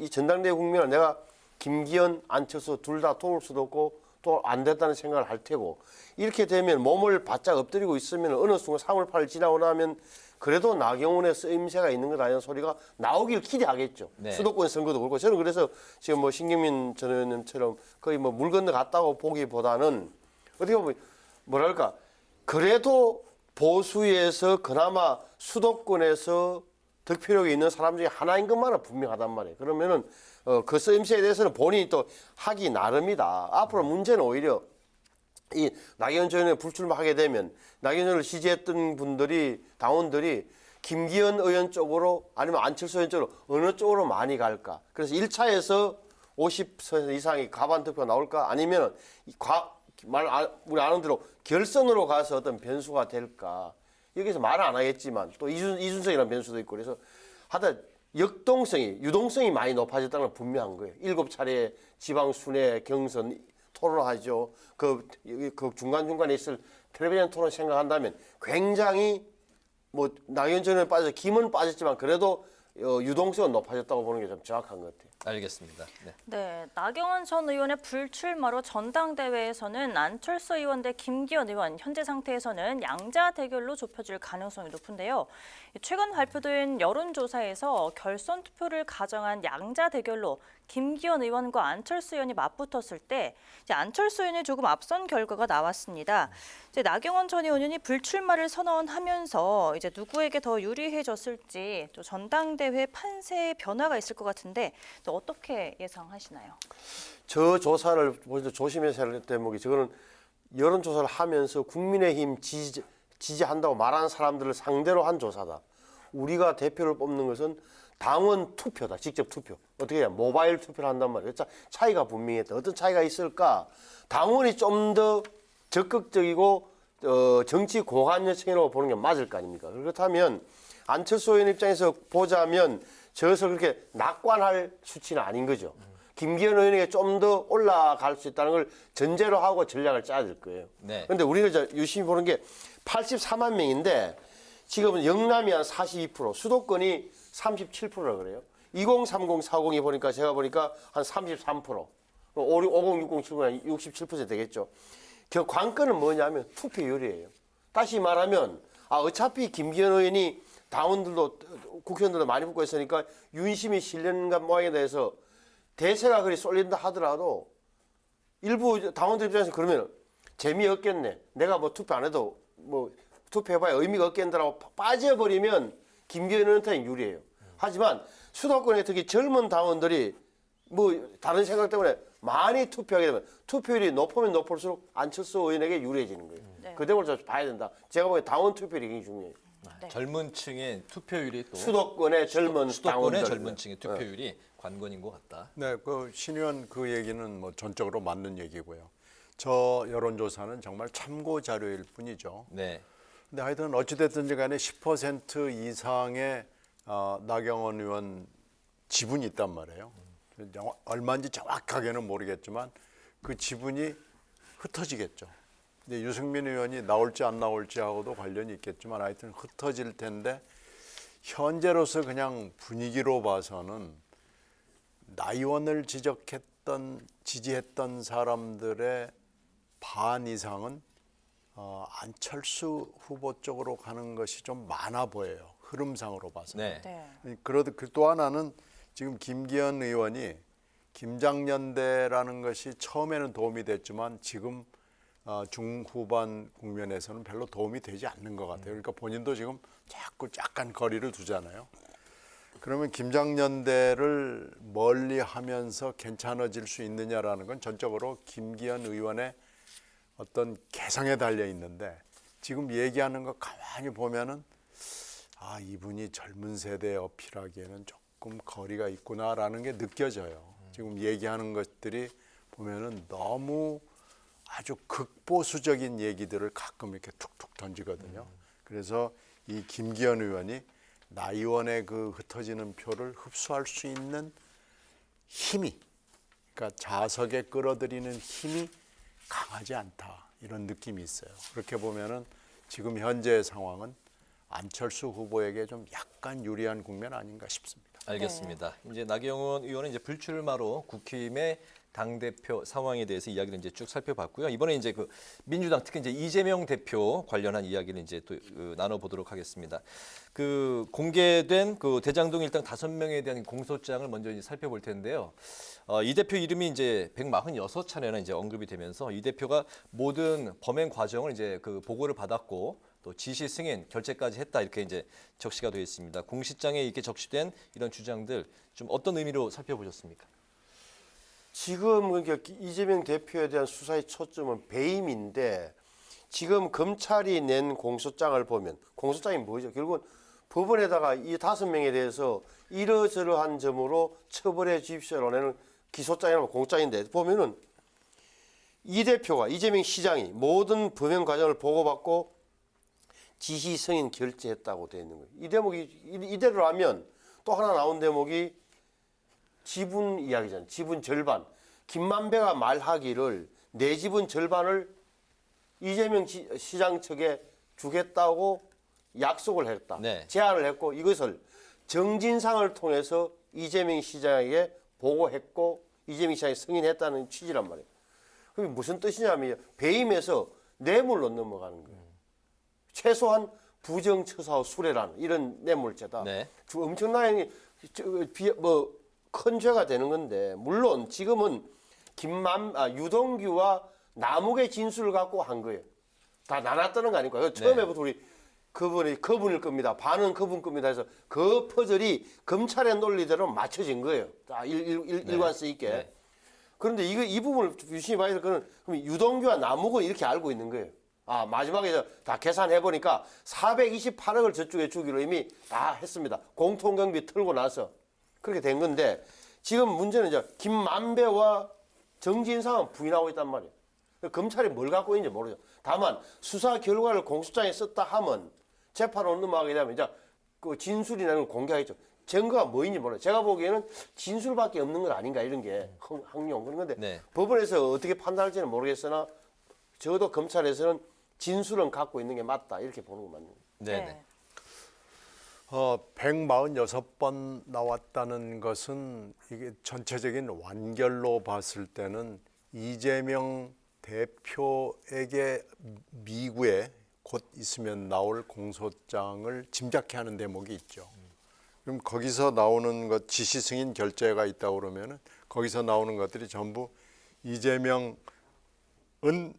전당대회 국면을 내가 김기현, 안철수 둘 다 도울 수도 없고 또 안 됐다는 생각을 할 테고 이렇게 되면 몸을 바짝 엎드리고 있으면 어느 순간 3월 8일 지나고 나면 그래도 나경원의 쓰임새가 있는 것 아니냐는 소리가 나오길 기대하겠죠. 네. 수도권 선거도 그렇고 저는 그래서 지금 뭐 신경민 전 의원님처럼 거의 뭐 물 건너 갔다고 보기보다는 어떻게 보면 뭐랄까 그래도 보수에서 그나마 수도권에서 득표력이 있는 사람 중에 하나인 것만은 분명하단 말이에요. 그러면은 그 쓰임새에 대해서는 본인이 또 하기 나름이다. 앞으로 문제는 오히려 이 나경원 전 의원이 불출마하게 되면 나경원 의원을 지지했던 분들이 당원들이 김기현 의원 쪽으로 아니면 안철수 의원 쪽으로 어느 쪽으로 많이 갈까? 그래서 1차에서 50% 이상이 가반 득표가 나올까? 아니면 우리 아는 대로 결선으로 가서 어떤 변수가 될까? 여기서 말은 안 하겠지만 또 이준석이라는 변수도 있고 그래서 하여튼 유동성이 많이 높아졌다는 건 분명한 거예요. 7차례 지방 순회 경선 토론하죠. 그 중간중간에 있을 텔레비전 토론 생각한다면 굉장히 뭐 나경원 전 의원 빠져서 김은 빠졌지만 그래도 유동성은 높아졌다고 보는 게 좀 정확한 것 같아요. 알겠습니다. 네. 네, 나경원 전 의원의 불출마로 전당대회에서는 안철수 의원 대 김기현 의원, 현재 상태에서는 양자 대결로 좁혀질 가능성이 높은데요. 최근 발표된 여론조사에서 결선 투표를 가정한 양자 대결로 김기현 의원과 안철수 의원이 맞붙었을 때 이제 안철수 의원이 조금 앞선 결과가 나왔습니다. 이제 나경원 전 의원이 불출마를 선언하면서 이제 누구에게 더 유리해졌을지 또 전당대회 판세의 변화가 있을 것 같은데 또 어떻게 예상하시나요? 저 조사를 먼저 조심해서 할 대목이 저거는 여론조사를 하면서 국민의힘 지지한다고 말하는 사람들을 상대로 한 조사다. 우리가 대표를 뽑는 것은 당원 투표다. 직접 투표. 어떻게 해야 모바일 투표를 한단 말이에요. 차이가 분명했다. 어떤 차이가 있을까? 당원이 좀 더 적극적이고 정치 공한 여성이라고 보는 게 맞을 거 아닙니까? 그렇다면 안철수 의원 입장에서 보자면 저것을 그렇게 낙관할 수치는 아닌 거죠. 김기현 의원에게 좀 더 올라갈 수 있다는 걸 전제로 하고 전략을 짜야 될 거예요. 그런데 네. 우리가 유심히 보는 게 84만 명인데 지금은 영남이 한 42%, 수도권이 37%라 그래요. 2030, 40이 보니까 제가 보니까 한 33%, 50, 60, 70, 67% 되겠죠. 그 관건은 뭐냐면 투표율이에요. 다시 말하면 어차피 김기현 의원이 당원들도 국회의원들도 많이 붙고 있으니까 윤심이 실련감 모양에 대해서 대세가 그리 쏠린다 하더라도 일부 당원들 입장에서 그러면 재미없겠네. 내가 뭐 투표 안 해도 뭐 투표해봐야 의미가 없겠다라고 빠져버리면 김기현 의원한테는 유리해요. 하지만 수도권에 특히 젊은 당원들이 뭐 다른 생각 때문에 많이 투표하게 되면 투표율이 높으면 높을수록 안철수 의원에게 유리해지는 거예요. 네. 그 대목을 좀 봐야 된다. 제가 보기엔 당원 투표율이 굉장히 중요해요. 네. 젊은 층의 투표율이 또 수도권의 젊은 수도권의 당원들. 젊은 층의 투표율이 관건인 것 같다. 네, 신 의원 그 얘기는 뭐 전적으로 맞는 얘기고요. 저 여론조사는 정말 참고 자료일 뿐이죠. 네. 근데 하여튼 어찌됐든지 간에 10% 이상의 나경원 의원 지분이 있단 말이에요. 얼마인지 정확하게는 모르겠지만 그 지분이 흩어지겠죠. 근데 유승민 의원이 나올지 안 나올지하고도 관련이 있겠지만 하여튼 흩어질 텐데 현재로서 그냥 분위기로 봐서는 나 의원을 지지했던 사람들의 반 이상은 안철수 후보 쪽으로 가는 것이 좀 많아 보여요. 흐름상으로 봐서. 네. 그래도 또 하나는 지금 김기현 의원이 김장연대라는 것이 처음에는 도움이 됐지만 지금 중후반 국면에서는 별로 도움이 되지 않는 것 같아요. 그러니까 본인도 지금 자꾸 약간 거리를 두잖아요. 그러면 김장연대를 멀리하면서 괜찮아질 수 있느냐라는 건 전적으로 김기현 의원의 어떤 개성에 달려 있는데 지금 얘기하는 거 가만히 보면은 이분이 젊은 세대에 어필하기에는 조금 거리가 있구나라는 게 느껴져요. 지금 얘기하는 것들이 보면은 너무 아주 극보수적인 얘기들을 가끔 이렇게 툭툭 던지거든요. 그래서 이 김기현 의원이 나 의원의 그 흩어지는 표를 흡수할 수 있는 힘이, 그러니까 자석에 끌어들이는 힘이 강하지 않다 이런 느낌이 있어요. 그렇게 보면은 지금 현재의 상황은 안철수 후보에게 좀 약간 유리한 국면 아닌가 싶습니다. 알겠습니다. 이제 나경원 의원은 이제 불출마로 국힘에 당대표 상황에 대해서 이야기를 이제 쭉 살펴봤고요. 이번에 이제 그 민주당 특히 이제 이재명 대표 관련한 이야기를 이제 또 나눠보도록 하겠습니다. 그 공개된 그 대장동 일당 5명에 대한 공소장을 먼저 이제 살펴볼 텐데요. 이 대표 이름이 이제 146차례나 이제 언급이 되면서 이 대표가 모든 범행 과정을 이제 그 보고를 받았고 또 지시 승인 결재까지 했다 이렇게 이제 적시가 되어 있습니다. 공시장에 이렇게 적시된 이런 주장들 좀 어떤 의미로 살펴보셨습니까? 지금 그러니까 이재명 대표에 대한 수사의 초점은 배임인데 지금 검찰이 낸 공소장을 보면 공소장이 뭐죠? 결국은 법원에다가 이 5명에 대해서 이러저러한 점으로 처벌해 주십시오라고 내는 기소장이나 공소장인데 보면은 이 대표가 이재명 시장이 모든 범행 과정을 보고받고 지시 승인 결재했다고 되어 있는 거예요. 이 대목이 이대로라면 또 하나 나온 대목이 지분 이야기잖아요. 지분 절반. 김만배가 말하기를 내 지분 절반을 이재명 시장 측에 주겠다고 약속을 했다. 네. 제안을 했고 이것을 정진상을 통해서 이재명 시장에게 보고했고 이재명 시장이 승인했다는 취지란 말이에요. 그게 무슨 뜻이냐면 배임에서 뇌물로 넘어가는 거예요. 최소한 부정처사와 수뢰라는 이런 뇌물죄다. 네. 엄청나게 큰 죄가 되는 건데 물론 지금은 유동규와 남욱의 진술을 갖고 한 거예요. 다 나눴다는 거 아닐까요? 처음에부터 우리 그분이 그분일 겁니다. 반은 그분 겁니다 해서 그 퍼즐이 검찰의 논리대로 맞춰진 거예요. 다 일관성 있게. 네. 그런데 이 부분을 유심히 봐야 될 거는 그럼 유동규와 남욱은 이렇게 알고 있는 거예요. 마지막에 다 계산해 보니까 428억을 저쪽에 주기로 이미 다 했습니다. 공통경비 털고 나서 그렇게 된 건데 지금 문제는 이제 김만배와 정진상은 부인하고 있단 말이에요. 검찰이 뭘 갖고 있는지 모르죠. 다만 수사 결과를 공소장에 썼다 하면 재판으로 넘어가게 되면 이제 그 진술이나 걸 공개하겠죠. 증거가 뭐인지 몰라요. 제가 보기에는 진술밖에 없는 건 아닌가 이런 게 항용 그런 건데 네. 법원에서 어떻게 판단할지는 모르겠으나 적어도 검찰에서는 진술은 갖고 있는 게 맞다 이렇게 보는 거 맞는 거예요. 네. 146번 나왔다는 것은 이게 전체적인 완결로 봤을 때는 이재명 대표에게 미국에 곧 있으면 나올 공소장을 짐작케 하는 대목이 있죠. 그럼 거기서 나오는 것 지시 승인 결재가 있다고 그러면은 거기서 나오는 것들이 전부 이재명은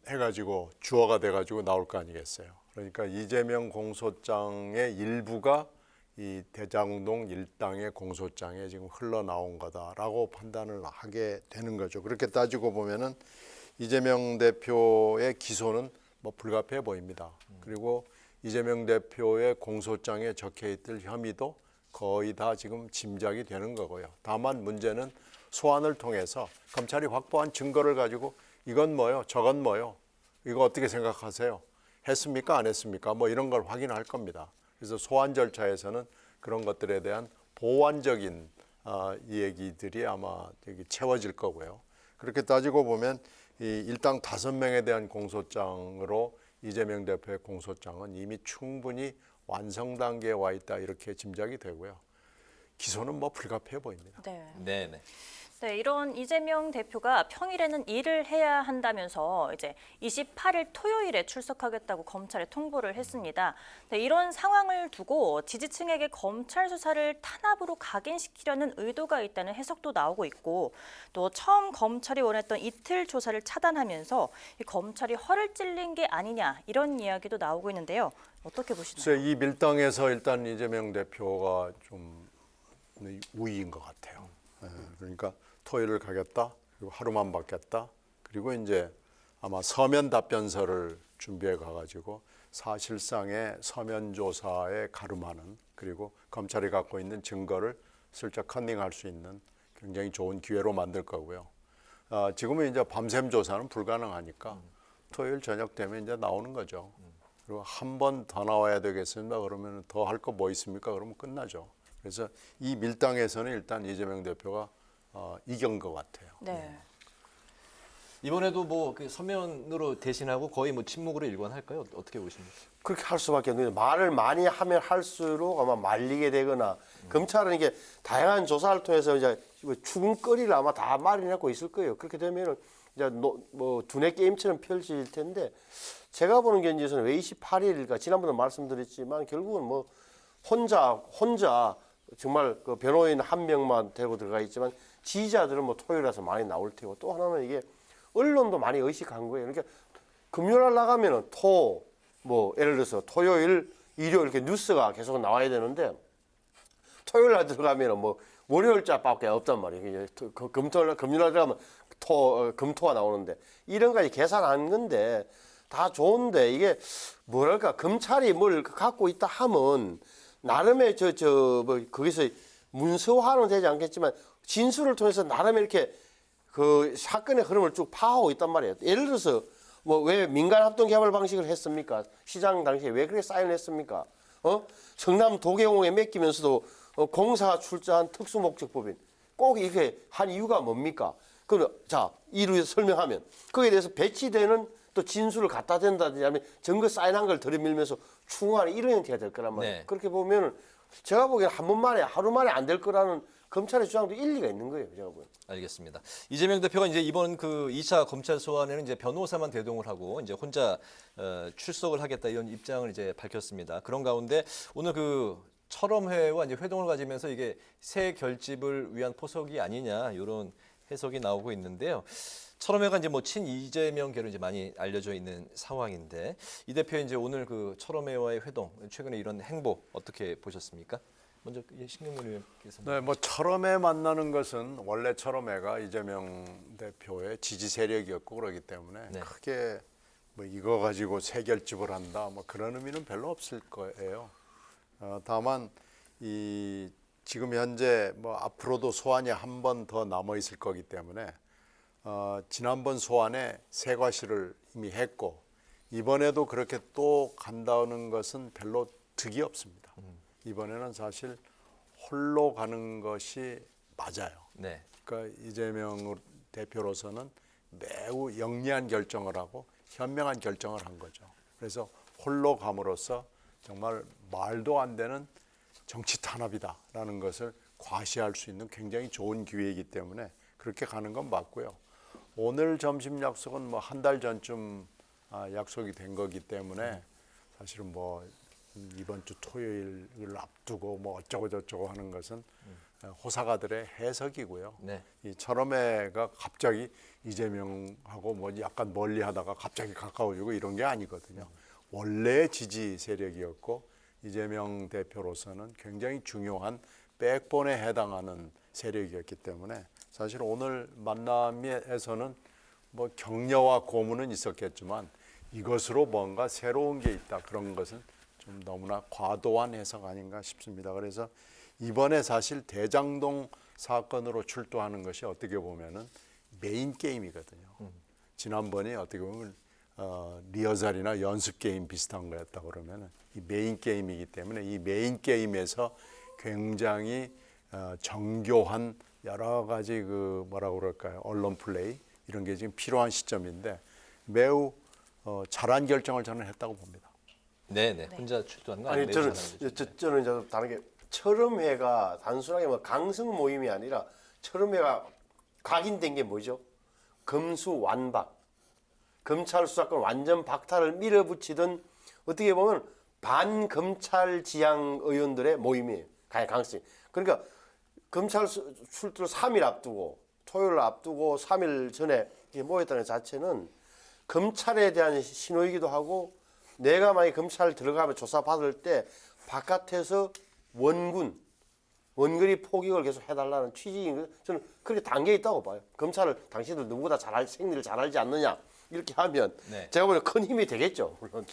해가지고 주어가 돼가지고 나올 거 아니겠어요. 그러니까 이재명 공소장의 일부가 이 대장동 일당의 공소장에 지금 흘러나온 거다라고 판단을 하게 되는 거죠. 그렇게 따지고 보면은 이재명 대표의 기소는 뭐 불가피해 보입니다. 그리고 이재명 대표의 공소장에 적혀있을 혐의도 거의 다 지금 짐작이 되는 거고요. 다만 문제는 소환을 통해서 검찰이 확보한 증거를 가지고 이건 뭐요, 저건 뭐요, 이거 어떻게 생각하세요? 했습니까, 안 했습니까? 뭐 이런 걸 확인할 겁니다. 그래서 소환 절차에서는 그런 것들에 대한 보완적인 얘기들이 아마 채워질 거고요. 그렇게 따지고 보면 이 일당 5명에 대한 공소장으로 이재명 대표의 공소장은 이미 충분히 완성 단계에 와 있다 이렇게 짐작이 되고요. 기소는 뭐 불가피해 보입니다. 네, 이런 이재명 대표가 평일에는 일을 해야 한다면서 이제 28일 토요일에 출석하겠다고 검찰에 통보를 했습니다. 이런 상황을 두고 지지층에게 검찰 수사를 탄압으로 각인시키려는 의도가 있다는 해석도 나오고 있고 또 처음 검찰이 원했던 이틀 조사를 차단하면서 검찰이 허를 찔린 게 아니냐 이런 이야기도 나오고 있는데요. 어떻게 보시나요? 이 밀당에서 일단 이재명 대표가 좀 우위인 것 같아요. 그러니까 토요일을 가겠다, 그리고 하루만 받겠다, 그리고 이제 아마 서면 답변서를 준비해 가가지고 사실상의 서면 조사에 가름하는 그리고 검찰이 갖고 있는 증거를 슬쩍 컨닝할 수 있는 굉장히 좋은 기회로 만들 거고요. 지금은 이제 밤샘 조사는 불가능하니까 토요일 저녁 되면 이제 나오는 거죠. 그리고 한 번 더 나와야 되겠습니다. 그러면 더 할 거 뭐 있습니까? 그러면 끝나죠. 그래서 이 밀당에서는 일단 이재명 대표가 이긴 것 같아요. 이번에도 뭐 그 서면으로 대신하고 거의 뭐 침묵으로 일관할까요? 어떻게 보십니까? 그렇게 할 수밖에 없는 게 말을 많이 하면 할수록 아마 말리게 되거나 검찰은 이게 다양한 조사를 통해서 이제 추궁거리를 아마 다 마련하고 있을 거예요. 그렇게 되면은 이제 뭐 두뇌 게임처럼 펼쳐질 텐데 제가 보는 견지에서는 왜 28일일까 지난번에 말씀드렸지만 결국은 뭐 혼자 정말 그 변호인 한 명만 데리고 들어가 있지만 지지자들은 뭐 토요일에서 많이 나올 테고 또 하나는 이게 언론도 많이 의식한 거예요. 그러니까 금요일 나가면은 뭐 예를 들어서 토요일, 일요일 이렇게 뉴스가 계속 나와야 되는데 토요일 날 들어가면은 뭐 월요일자밖에 없단 말이에요. 금요일 날 들어가면 금토가 나오는데 이런 까지 계산한 건데 다 좋은데 이게 뭐랄까 검찰이 뭘 갖고 있다 하면 나름의 뭐 거기서 문서화는 되지 않겠지만 진술을 통해서 나름의 이렇게 그 사건의 흐름을 쭉 파악하고 있단 말이에요. 예를 들어서 뭐 왜 민간 합동 개발 방식을 했습니까? 시장 당시에 왜 그렇게 사인했습니까? 성남 도계공에 맡기면서도 공사가 출자한 특수목적법인 꼭 이렇게 한 이유가 뭡니까? 그럼 자 이루에서 설명하면 거기에 대해서 배치되는 또 진술을 갖다 댄다든지 아니면 증거 사인한 걸 들이밀면서 추궁하는 이런 형태가 될 거란 말이에요. 네. 그렇게 보면은 제가 보기에는 한 번 만에 하루 만에 안 될 거라는 검찰의 주장도 일리가 있는 거예요. 제가 보기에는. 알겠습니다. 이재명 대표가 이제 이번 그 2차 검찰 소환에는 이제 변호사만 대동을 하고 이제 혼자 출석을 하겠다 이런 입장을 이제 밝혔습니다. 그런 가운데 오늘 그 철험회와 이제 회동을 가지면서 이게 새 결집을 위한 포석이 아니냐 이런 해석이 나오고 있는데요. 철험회가 이제 뭐 친 이재명계로 이제 많이 알려져 있는 상황인데 이 대표 이제 오늘 그 철험회와의 회동 최근에 이런 행보 어떻게 보셨습니까? 먼저 신경문 의원께서. 네, 뭐 철험회 만나는 것은 원래 철험회가 이재명 대표의 지지 세력이었고 그러기 때문에 네. 크게 뭐 이거 가지고 새 결집을 한다 뭐 그런 의미는 별로 없을 거예요. 다만 이 지금 현재 뭐 앞으로도 소환이 한 번 더 남아 있을 거기 때문에 지난번 소환에 새 과실을 이미 했고 이번에도 그렇게 또 간다는 것은 별로 득이 없습니다. 이번에는 사실 홀로 가는 것이 맞아요. 네. 그러니까 이재명 대표로서는 매우 영리한 결정을 하고 현명한 결정을 한 거죠. 그래서 홀로 감으로써 정말 말도 안 되는 정치 탄압이다라는 것을 과시할 수 있는 굉장히 좋은 기회이기 때문에 그렇게 가는 건 맞고요. 오늘 점심 약속은 뭐 한 달 전쯤 약속이 된 거기 때문에 사실은 뭐 이번 주 토요일을 앞두고 뭐 어쩌고 저쩌고 하는 것은 호사가들의 해석이고요. 네. 이 철험회가 갑자기 이재명하고 뭐 약간 멀리 하다가 갑자기 가까워지고 이런 게 아니거든요. 원래 지지 세력이었고 이재명 대표로서는 굉장히 중요한 백본에 해당하는 세력이었기 때문에 사실 오늘 만남에서는 뭐 격려와 고문은 있었겠지만 이것으로 뭔가 새로운 게 있다 그런 것은 좀 너무나 과도한 해석 아닌가 싶습니다. 그래서 이번에 사실 대장동 사건으로 출두하는 것이 어떻게 보면은 메인 게임이거든요. 지난번에 어떻게 보면 리허설이나 연습 게임 비슷한 거였다 그러면은 이 메인 게임이기 때문에 이 메인 게임에서 굉장히 정교한 여러 가지 그 뭐라고 그럴까요? 언론 플레이 이런 게 지금 필요한 시점인데 매우 잘한 결정을 저는 했다고 봅니다. 네네. 혼자 출두하는 거 아니 아니에요? 저는 이제 다른 게 철험회가 단순하게 뭐 강성 모임이 아니라 철험회가 각인된 게 뭐죠? 검수완박, 검찰 수사권 완전 박탈을 밀어붙이던 어떻게 보면 반검찰 지향 의원들의 모임이에요. 강성. 그러니까 검찰 출두를 3일 앞두고 토요일 앞두고 3일 전에 모였다는 자체는 검찰에 대한 신호이기도 하고 내가 만약에 검찰 들어가면 조사받을 때 바깥에서 원거리 포격을 계속 해달라는 취지인 저는 그렇게 담겨 있다고 봐요. 검찰을 당신들 누구보다 생리를 잘 알지 않느냐 이렇게 하면 네. 제가 보기엔 큰 힘이 되겠죠. 물론.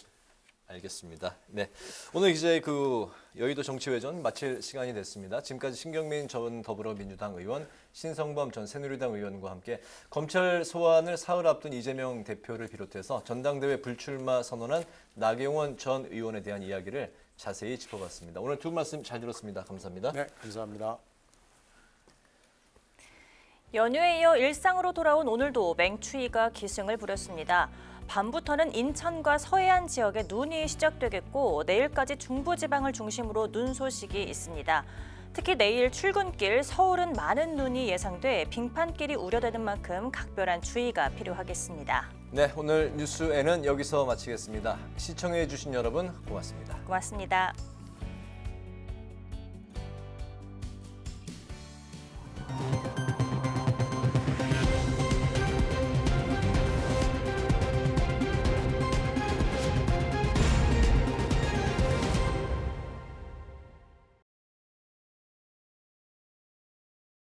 알겠습니다. 네, 오늘 이제 그 여의도 정치회전 마칠 시간이 됐습니다. 지금까지 신경민 전 더불어민주당 의원, 신성범 전 새누리당 의원과 함께 검찰 소환을 사흘 앞둔 이재명 대표를 비롯해서 전당대회 불출마 선언한 나경원 전 의원에 대한 이야기를 자세히 짚어봤습니다. 오늘 두 말씀 잘 들었습니다. 감사합니다. 네, 감사합니다. 연휴에 이어 일상으로 돌아온 오늘도 맹추위가 기승을 부렸습니다. 밤부터는 인천과 서해안 지역에 눈이 시작되겠고 내일까지 중부지방을 중심으로 눈 소식이 있습니다. 특히 내일 출근길 서울은 많은 눈이 예상돼 빙판길이 우려되는 만큼 각별한 주의가 필요하겠습니다. 네, 오늘 뉴스에는 여기서 마치겠습니다. 시청해 주신 여러분 고맙습니다. 고맙습니다.